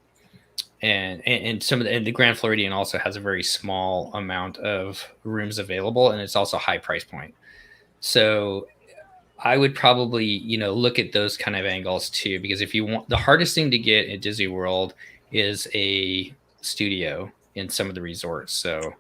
And some of the Grand Floridian also has a very small amount of rooms available, and it's also high price point. So I would probably, look at those kind of angles too, because if you want, the hardest thing to get at Disney World is a studio in some of the resorts. So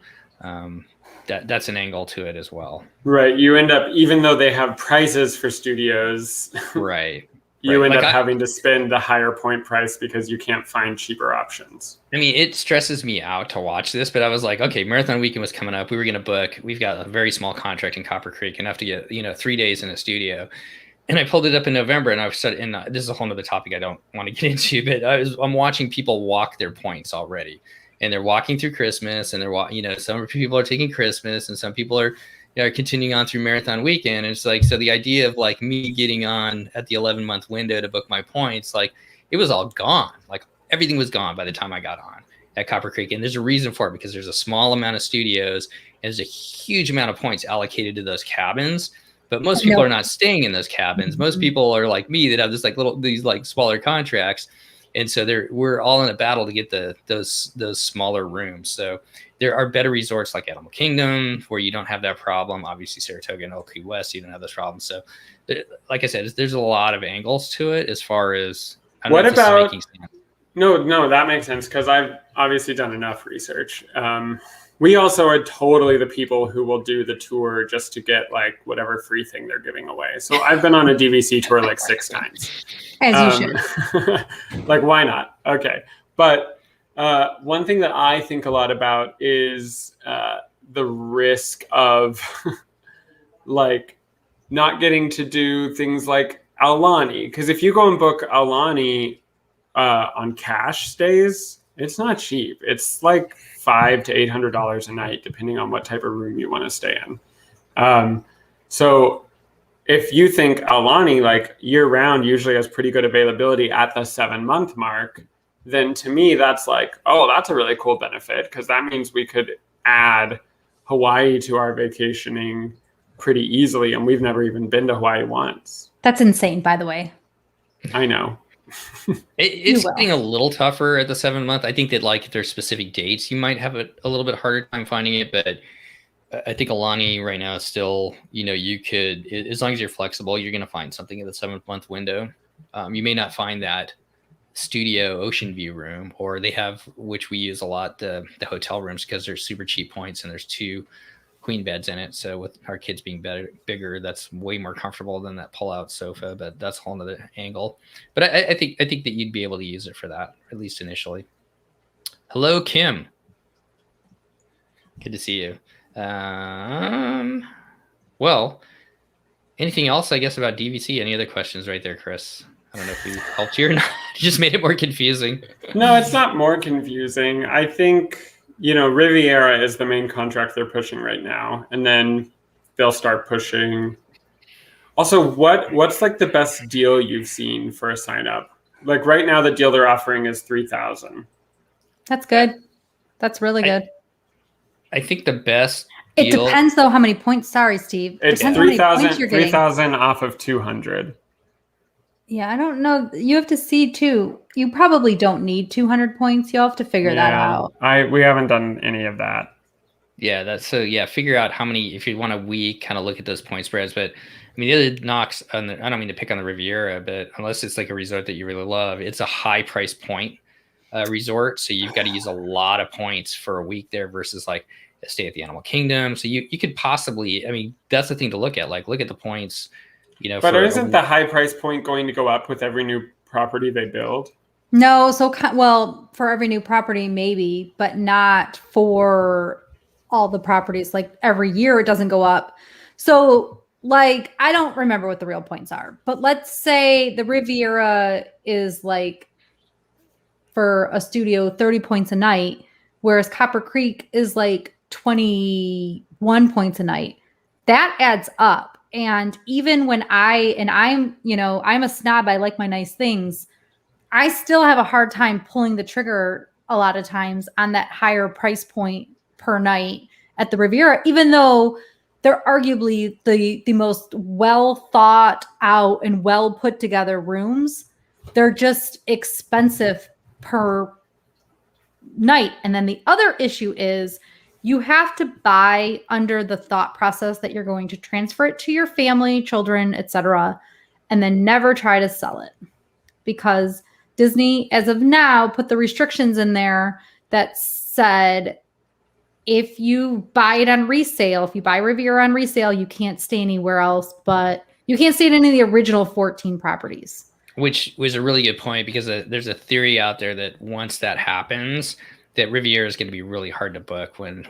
that's an angle to it as well. Right. You end up, even though they have prices for studios, right. You end up having to spend the higher point price because you can't find cheaper options. I mean, it stresses me out to watch this, but I was like, okay, Marathon Weekend was coming up. We were going to book. We've got a very small contract in Copper Creek, enough to get 3 days in a studio. And I pulled it up in November, and I started. And this is a whole other topic I don't want to get into, but I'm watching people walk their points already, and they're walking through Christmas, and they're some people are taking Christmas, and some people are continuing on through Marathon Weekend. And it's like, so the idea of like me getting on at the 11-month window to book my points, like it was all gone. Like everything was gone by the time I got on at Copper Creek. And there's a reason for it, because there's a small amount of studios and there's a huge amount of points allocated to those cabins. But most people are not staying in those cabins. Most people are like me that have these smaller contracts. And so we're all in a battle to get those smaller rooms. So there are better resorts like Animal Kingdom where you don't have that problem. Obviously, Saratoga and Oak Key West, you don't have those problems. So, like I said, there's a lot of angles to it as far as. What about? No, that makes sense because I've obviously done enough research. We also are totally the people who will do the tour just to get like whatever free thing they're giving away. So I've been on a DVC tour like 6 times. As you should. Like, why not? Okay. But one thing that I think a lot about is the risk of like not getting to do things like Aulani. Because if you go and book Aulani on cash stays, it's not cheap. It's like $500 to $800 a night, depending on what type of room you want to stay in. So if you think Aulani, like year round, usually has pretty good availability at the 7-month mark, then to me, that's like, oh, that's a really cool benefit, because that means we could add Hawaii to our vacationing pretty easily. And we've never even been to Hawaii once. That's insane, by the way. I know. It's getting a little tougher at the 7-month. I think that like if there's specific dates, you might have a little bit harder time finding it. But I think Aulani right now is still, you could, as long as you're flexible, you're going to find something in the 7-month window. You may not find that studio ocean view room, or they have, which we use a lot, the hotel rooms, because they're super cheap points and there's 2 queen beds in it. So with our kids being bigger, that's way more comfortable than that pull-out sofa. But that's a whole nother angle. But I think that you'd be able to use it for that, at least initially. Hello, Kim. Good to see you. Well, anything else, I guess, about DVC? Any other questions right there, Chris? I don't know if we helped you or not. You just made it more confusing. No, it's not more confusing. I think, Riviera is the main contract they're pushing right now. And then they'll start pushing. Also, what's like the best deal you've seen for a sign up? Like right now, the deal they're offering is $3,000. That's good. That's really good. I think the best It depends, though, how many points. Sorry, Steve. It's 3,000 off of 200. Yeah, I don't know. You have to see too. You probably don't need 200 points. You'll have to figure that out. We haven't done any of that. Yeah, figure out how many, if you want a week, kind of look at those point spreads. But I mean, the other knocks on I don't mean to pick on the Riviera, but unless it's like a resort that you really love, it's a high price point resort. So you've got to use a lot of points for a week there versus like a stay at the Animal Kingdom. So you could possibly, I mean, that's the thing to look at. Like, look at the points. But isn't the high price point going to go up with every new property they build? No. So, for every new property, maybe, but not for all the properties. Like every year it doesn't go up. So like, I don't remember what the real points are, but let's say the Riviera is like for a studio, 30 points a night, whereas Copper Creek is like 21 points a night. That adds up. And even when I'm a snob, I like my nice things. I still have a hard time pulling the trigger a lot of times on that higher price point per night at the Riviera, even though they're arguably the most well thought out and well put together rooms. They're just expensive per night. And then the other issue is you have to buy under the thought process that you're going to transfer it to your family, children, etc., and then never try to sell it, because Disney, as of now, put the restrictions in there that said if you buy it on resale, if you buy Riviera on resale, you can't stay anywhere else, but you can't stay in any of the original 14 properties. Which was a really good point, because there's a theory out there that once that happens, that Riviera is going to be really hard to book when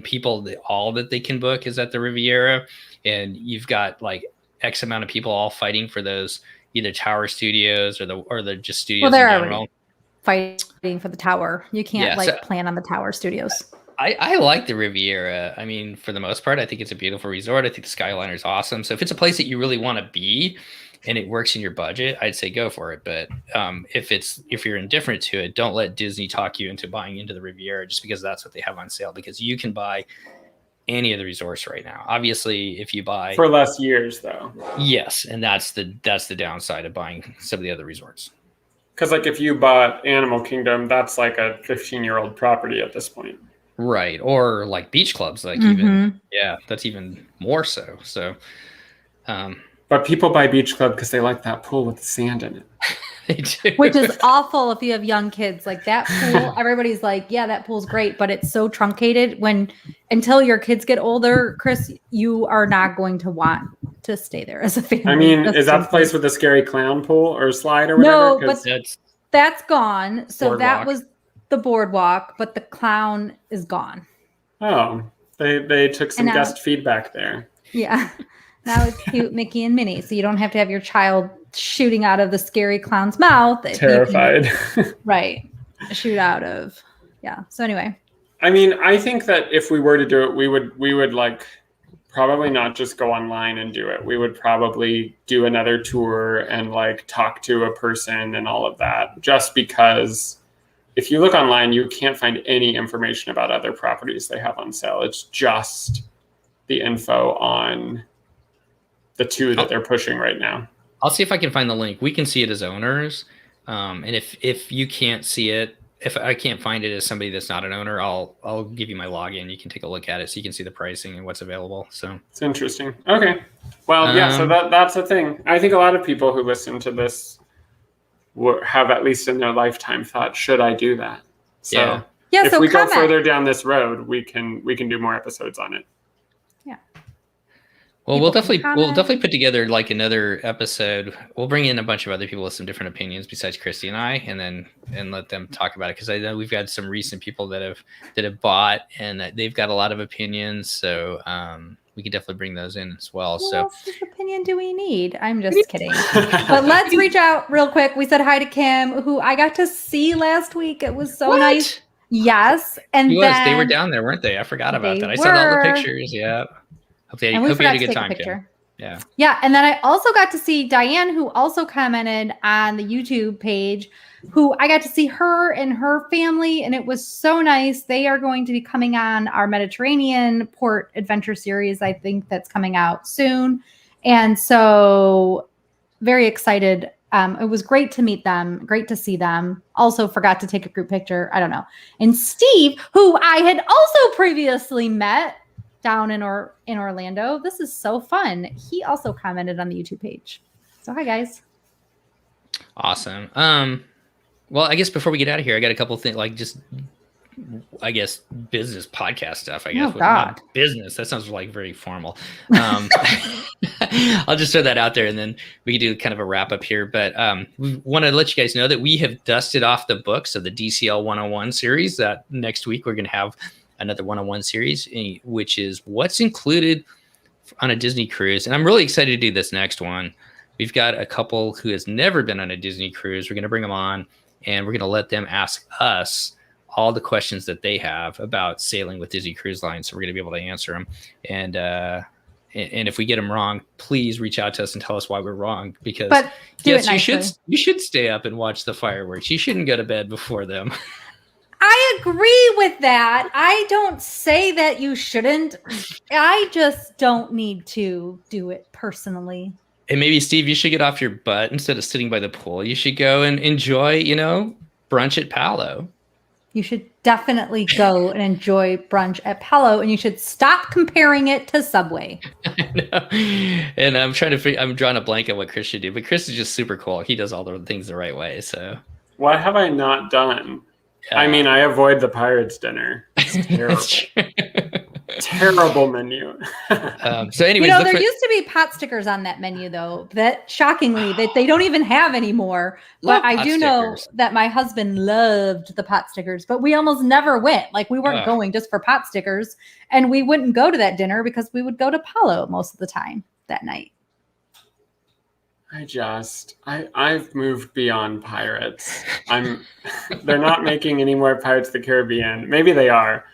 people, all that they can book is at the Riviera, and you've got like X amount of people all fighting for those either tower studios or the just studios they're in general. Already fighting for the tower. You can't plan on the tower studios. I like the Riviera. I mean, for the most part, I think it's a beautiful resort. I think the Skyliner is awesome. So if it's a place that you really want to be and it works in your budget, I'd say go for it. But if you're indifferent to it, don't let Disney talk you into buying into the Riviera just because that's what they have on sale, because you can buy any of the resorts right now. Obviously, if you buy for less years, though. Yes, and that's the downside of buying some of the other resorts. Because like if you bought Animal Kingdom, that's like a 15-year-old property at this point. Right, or like beach clubs, like that's even more so. So, but people buy Beach Club because they like that pool with the sand in it. They do. Which is awful if you have young kids. Like that pool, everybody's like, yeah, that pool's great, but it's so truncated. Until your kids get older, Chris, you are not going to want to stay there as a family. I mean, is that the place with the scary clown pool or slide or whatever? No, but that's gone. So that was the boardwalk, but the clown is gone. Oh, they took some guest feedback there. Yeah. Now it's cute Mickey and Minnie, so you don't have to have your child shooting out of the scary clown's mouth. Terrified. Right. Shoot out of. Yeah. So anyway. I mean, I think that if we were to do it, we would like probably not just go online and do it. We would probably do another tour and like talk to a person and all of that, just because if you look online, you can't find any information about other properties they have on sale. It's just the info on the two that they're pushing right now. I'll see if I can find the link. We can see it as owners. And if you can't see it, if I can't find it as somebody that's not an owner, I'll give you my login. You can take a look at it so you can see the pricing and what's available. So it's interesting. Okay. Well, yeah, so that's the thing. I think a lot of people who listen to this have at least in their lifetime thought, should I do that? So if we go further down this road, we can do more episodes on it. Well, we'll definitely put together like another episode. We'll bring in a bunch of other people with some different opinions besides Christy and I, and let them talk about it, because I know we've got some recent people that have bought and they've got a lot of opinions. So we can definitely bring those in as well. What else's opinion do we need? I'm just kidding. But let's reach out real quick. We said hi to Kim, who I got to see last week. It was so nice. Yes, and they were down there, weren't they? I forgot about that. I saw all the pictures. Yeah. Hope you had a good time, Kim. Yeah. Yeah. And then I also got to see Diane, who also commented on the YouTube page, who I got to see her and her family. And it was so nice. They are going to be coming on our Mediterranean port adventure series. I think that's coming out soon. And so very excited. It was great to meet them. Great to see them. Also forgot to take a group picture. I don't know. And Steve, who I had also previously met down in Orlando. This is so fun. He also commented on the YouTube page. So hi guys. Awesome. Well, I guess before we get out of here, I got a couple of things, like just business podcast stuff, I guess. Oh, God. Not business. That sounds like very formal. I'll just throw that out there and then we can do kind of a wrap up here. But we want to let you guys know that we have dusted off the books of the DCL 101 series. That next week we're going to have another 101 series, which is what's included on a Disney cruise. And I'm really excited to do this next one. We've got a couple who has never been on a Disney cruise. We're going to bring them on and we're going to let them ask us all the questions that they have about sailing with Disney Cruise Line. So we're going to be able to answer them. And And if we get them wrong, please reach out to us and tell us why we're wrong. Because But do yes, it nicely. you should stay up and watch the fireworks. You shouldn't go to bed before them. I agree with that. I don't say that you shouldn't. I just don't need to do it personally. And maybe, Steve, you should get off your butt instead of sitting by the pool. You should go and enjoy, brunch at Palo. You should definitely go and enjoy brunch at Palo, and you should stop comparing it to Subway. I know. And I'm drawing a blank on what Chris should do, but Chris is just super cool. He does all the things the right way. So What have I not done? I mean, I avoid the Pirates dinner. It's terrible. Terrible menu. So anyways, there used to be pot stickers on that menu, though, that shockingly that they don't even have anymore. But I do know that my husband loved the pot stickers, but we almost never went. Like, we weren't going just for pot stickers, and we wouldn't go to that dinner because we would go to Palo most of the time that night. I've moved beyond Pirates. They're not making any more Pirates of the Caribbean. Maybe they are.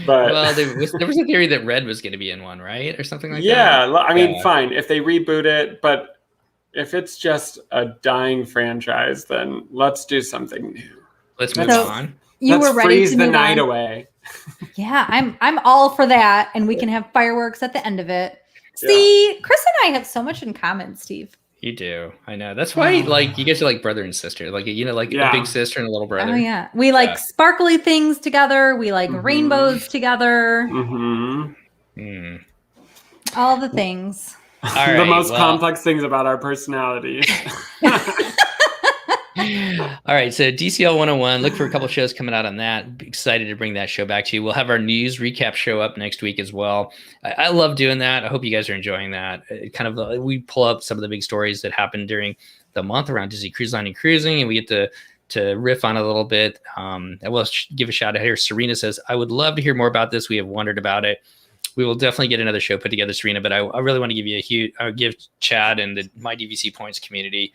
But well, there was a theory that Red was going to be in one, right? Or something like that. Yeah, I mean, fine. If they reboot it, but if it's just a dying franchise, then let's do something new. Let's move on. Let's freeze the night away. Yeah, I'm all for that. And we can have fireworks at the end of it. See, Chris and I have so much in common, Steve. You do. I know. That's why, you guys are like brother and sister. Like, a big sister and a little brother. Oh, yeah. We like sparkly things together. We like rainbows together. Mm-hmm. All the things. All right, the most complex things about our personalities. All right, so DCL 101, look for a couple of shows coming out on that. Be excited to bring that show back to you. We'll have our news recap show up next week as well. I love doing that. I hope you guys are enjoying that. We pull up some of the big stories that happened during the month around Disney Cruise Line and cruising, and we get to riff on it a little bit. I will give a shout out here. Serena says, I would love to hear more about this. We have wondered about it. We will definitely get another show put together, Serena, but I really want to give you give Chad and the My DVC Points community,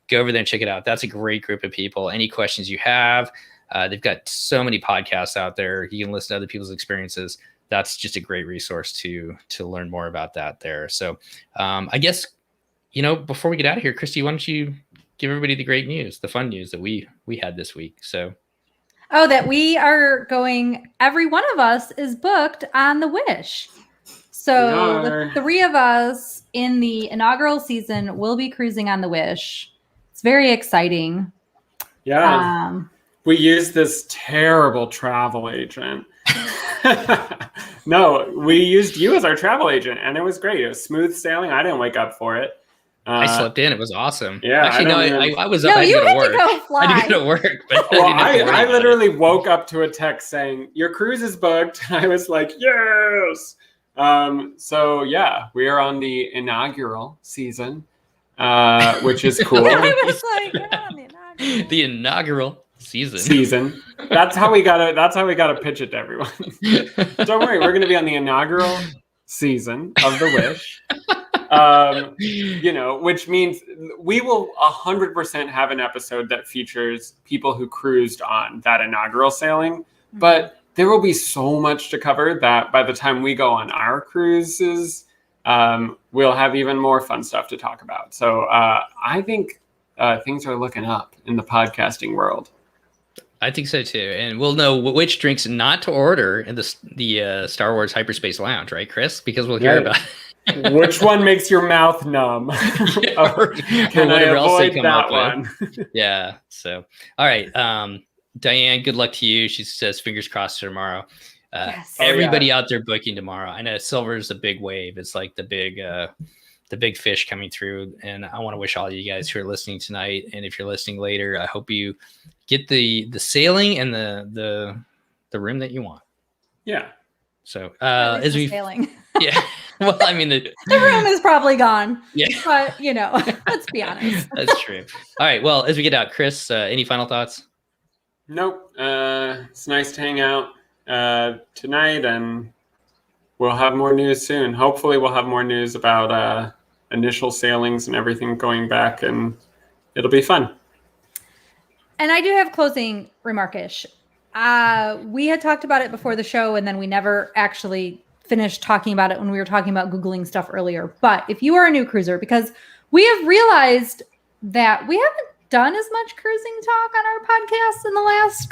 go over there and check it out. That's a great group of people. Any questions you have, they've got so many podcasts out there. You can listen to other people's experiences. That's just a great resource to learn more about that there. So I guess, before we get out of here, Christy, why don't you give everybody the great news, the fun news that we had this week. That we are going, every one of us is booked on the Wish. So the three of us in the inaugural season will be cruising on the Wish. It's very exciting. Yeah. We used this terrible travel agent. No, we used you as our travel agent, and it was great. It was smooth sailing. I didn't wake up for it. I slept in. It was awesome. Yeah. Actually, I was up. I had to go fly. I had to go to work. But I literally woke up to a text saying, your cruise is booked. I was like, yes. So, yeah, we are on the inaugural season. Which is cool. The inaugural season. That's how we gotta pitch it to everyone. Don't worry, we're gonna be on the inaugural season of The Wish. Which means we will 100% have an episode that features people who cruised on that inaugural sailing, but there will be so much to cover that by the time we go on our cruises, we'll have even more fun stuff to talk about. So I think things are looking up in the podcasting world. I think so too, and we'll know which drinks not to order in the Star Wars Hyperspace Lounge, right, Chris? Because we'll hear about it. Which one makes your mouth numb? Can I avoid that one? Yeah. So, all right, Diane. Good luck to you. She says, "Fingers crossed for tomorrow." Yes. Everybody out there booking tomorrow. I know silver is the big wave. It's like the big fish coming through. And I want to wish all of you guys who are listening tonight, and if you're listening later, I hope you get the sailing and the room that you want. Yeah. So as we sailing. Yeah. Well, I mean the room is probably gone. Yeah. But let's be honest. That's true. All right. Well, as we get out, Chris, any final thoughts? Nope. It's nice to hang out tonight, and we'll have more news soon. Hopefully we'll have more news about initial sailings and everything going back, and it'll be fun. And I do have closing remark-ish. We had talked about it before the show, and then we never actually finished talking about it when we were talking about Googling stuff earlier. But if you are a new cruiser, because we have realized that we haven't done as much cruising talk on our podcast in the last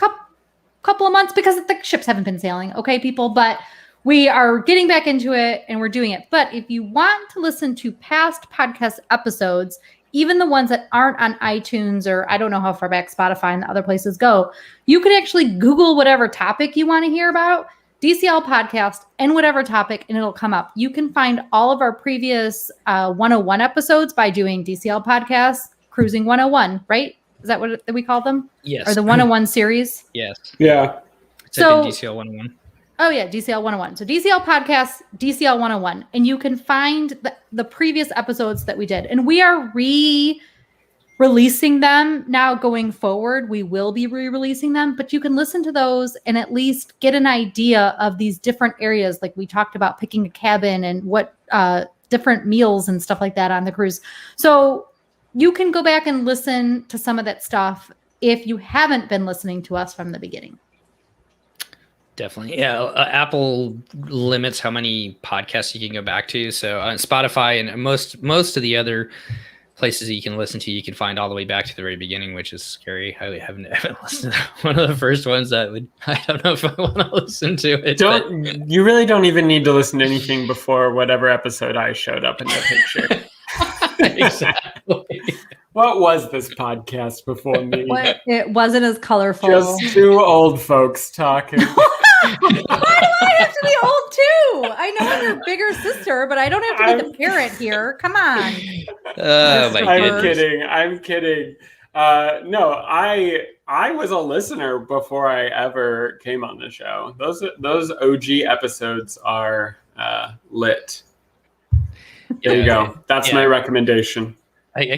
couple of months because the ships haven't been sailing. Okay, people, but we are getting back into it and we're doing it. But if you want to listen to past podcast episodes, even the ones that aren't on iTunes, or I don't know how far back Spotify and the other places go, you can actually Google whatever topic you want to hear about, DCL podcast, and whatever topic, and it'll come up. You can find all of our previous 101 episodes by doing DCL podcast, Cruising 101, right? Is that what we call them? Yes. Or the 101 series? Yes. Yeah. So DCL 101. Oh, yeah, DCL 101. So DCL podcast, DCL 101. And you can find the previous episodes that we did. And we are re-releasing them now going forward. We will be re-releasing them. But you can listen to those and at least get an idea of these different areas. Like we talked about picking a cabin and what different meals and stuff like that on the cruise. So you can go back and listen to some of that stuff if you haven't been listening to us from the beginning. Definitely. Yeah. Apple limits how many podcasts you can go back to. So on Spotify and most of the other places that you can listen to, you can find all the way back to the very beginning, which is scary. I haven't listened to one of the first ones I don't know if I want to listen to it. You really don't even need to listen to anything before whatever episode I showed up in the picture. Exactly. What was this podcast before me? It wasn't as colorful. Just two old folks talking. Why do I have to be old too? I know I'm your bigger sister, but I don't have to be the parent here. Come on. Oh my goodness. I'm kidding. No, I was a listener before I ever came on the show. Those OG episodes are lit. There you go. That's my recommendation.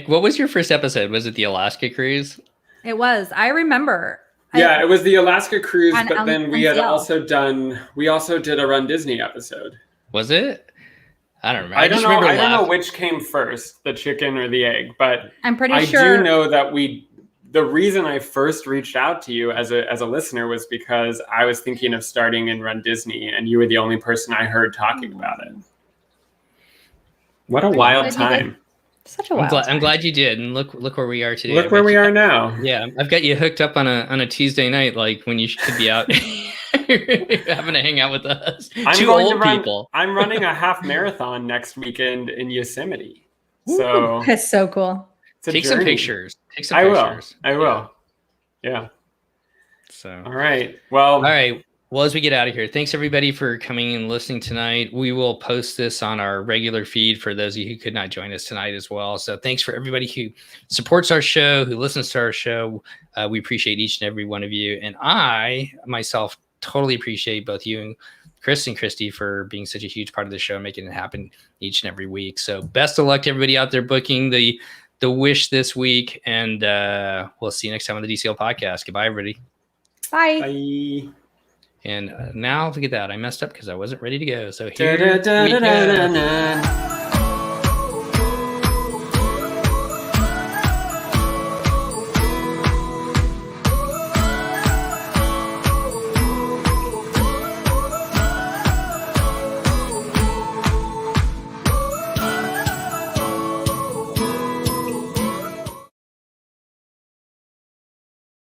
What was your first episode? Was it the Alaska cruise? It was. I remember. Yeah, it was the Alaska cruise, but then we had NCL. also did a Run Disney episode. Was it? I don't remember. I don't know which came first, the chicken or the egg, but I'm pretty sure. I do know that the reason I first reached out to you as a listener was because I was thinking of starting in Run Disney, and you were the only person I heard talking about it. What a wild time. Such a wild time. I'm glad you did, and look where we are today. Look where we are now. Yeah, I've got you hooked up on a Tuesday night, like when you should be out having to hang out with us. I'm running a half marathon next weekend in Yosemite. So that's so cool. Take some pictures. I will. Yeah. So all right. Well, as we get out of here, thanks everybody for coming and listening tonight. We will post this on our regular feed for those of you who could not join us tonight as well. So thanks for everybody who supports our show, who listens to our show. We appreciate each and every one of you. And I, myself, totally appreciate both you and Chris and Christy for being such a huge part of the show, making it happen each and every week. So best of luck to everybody out there booking the Wish this week. And we'll see you next time on the DCL podcast. Goodbye, everybody. Bye. Bye. And now look at that. I messed up because I wasn't ready to go. So here we go.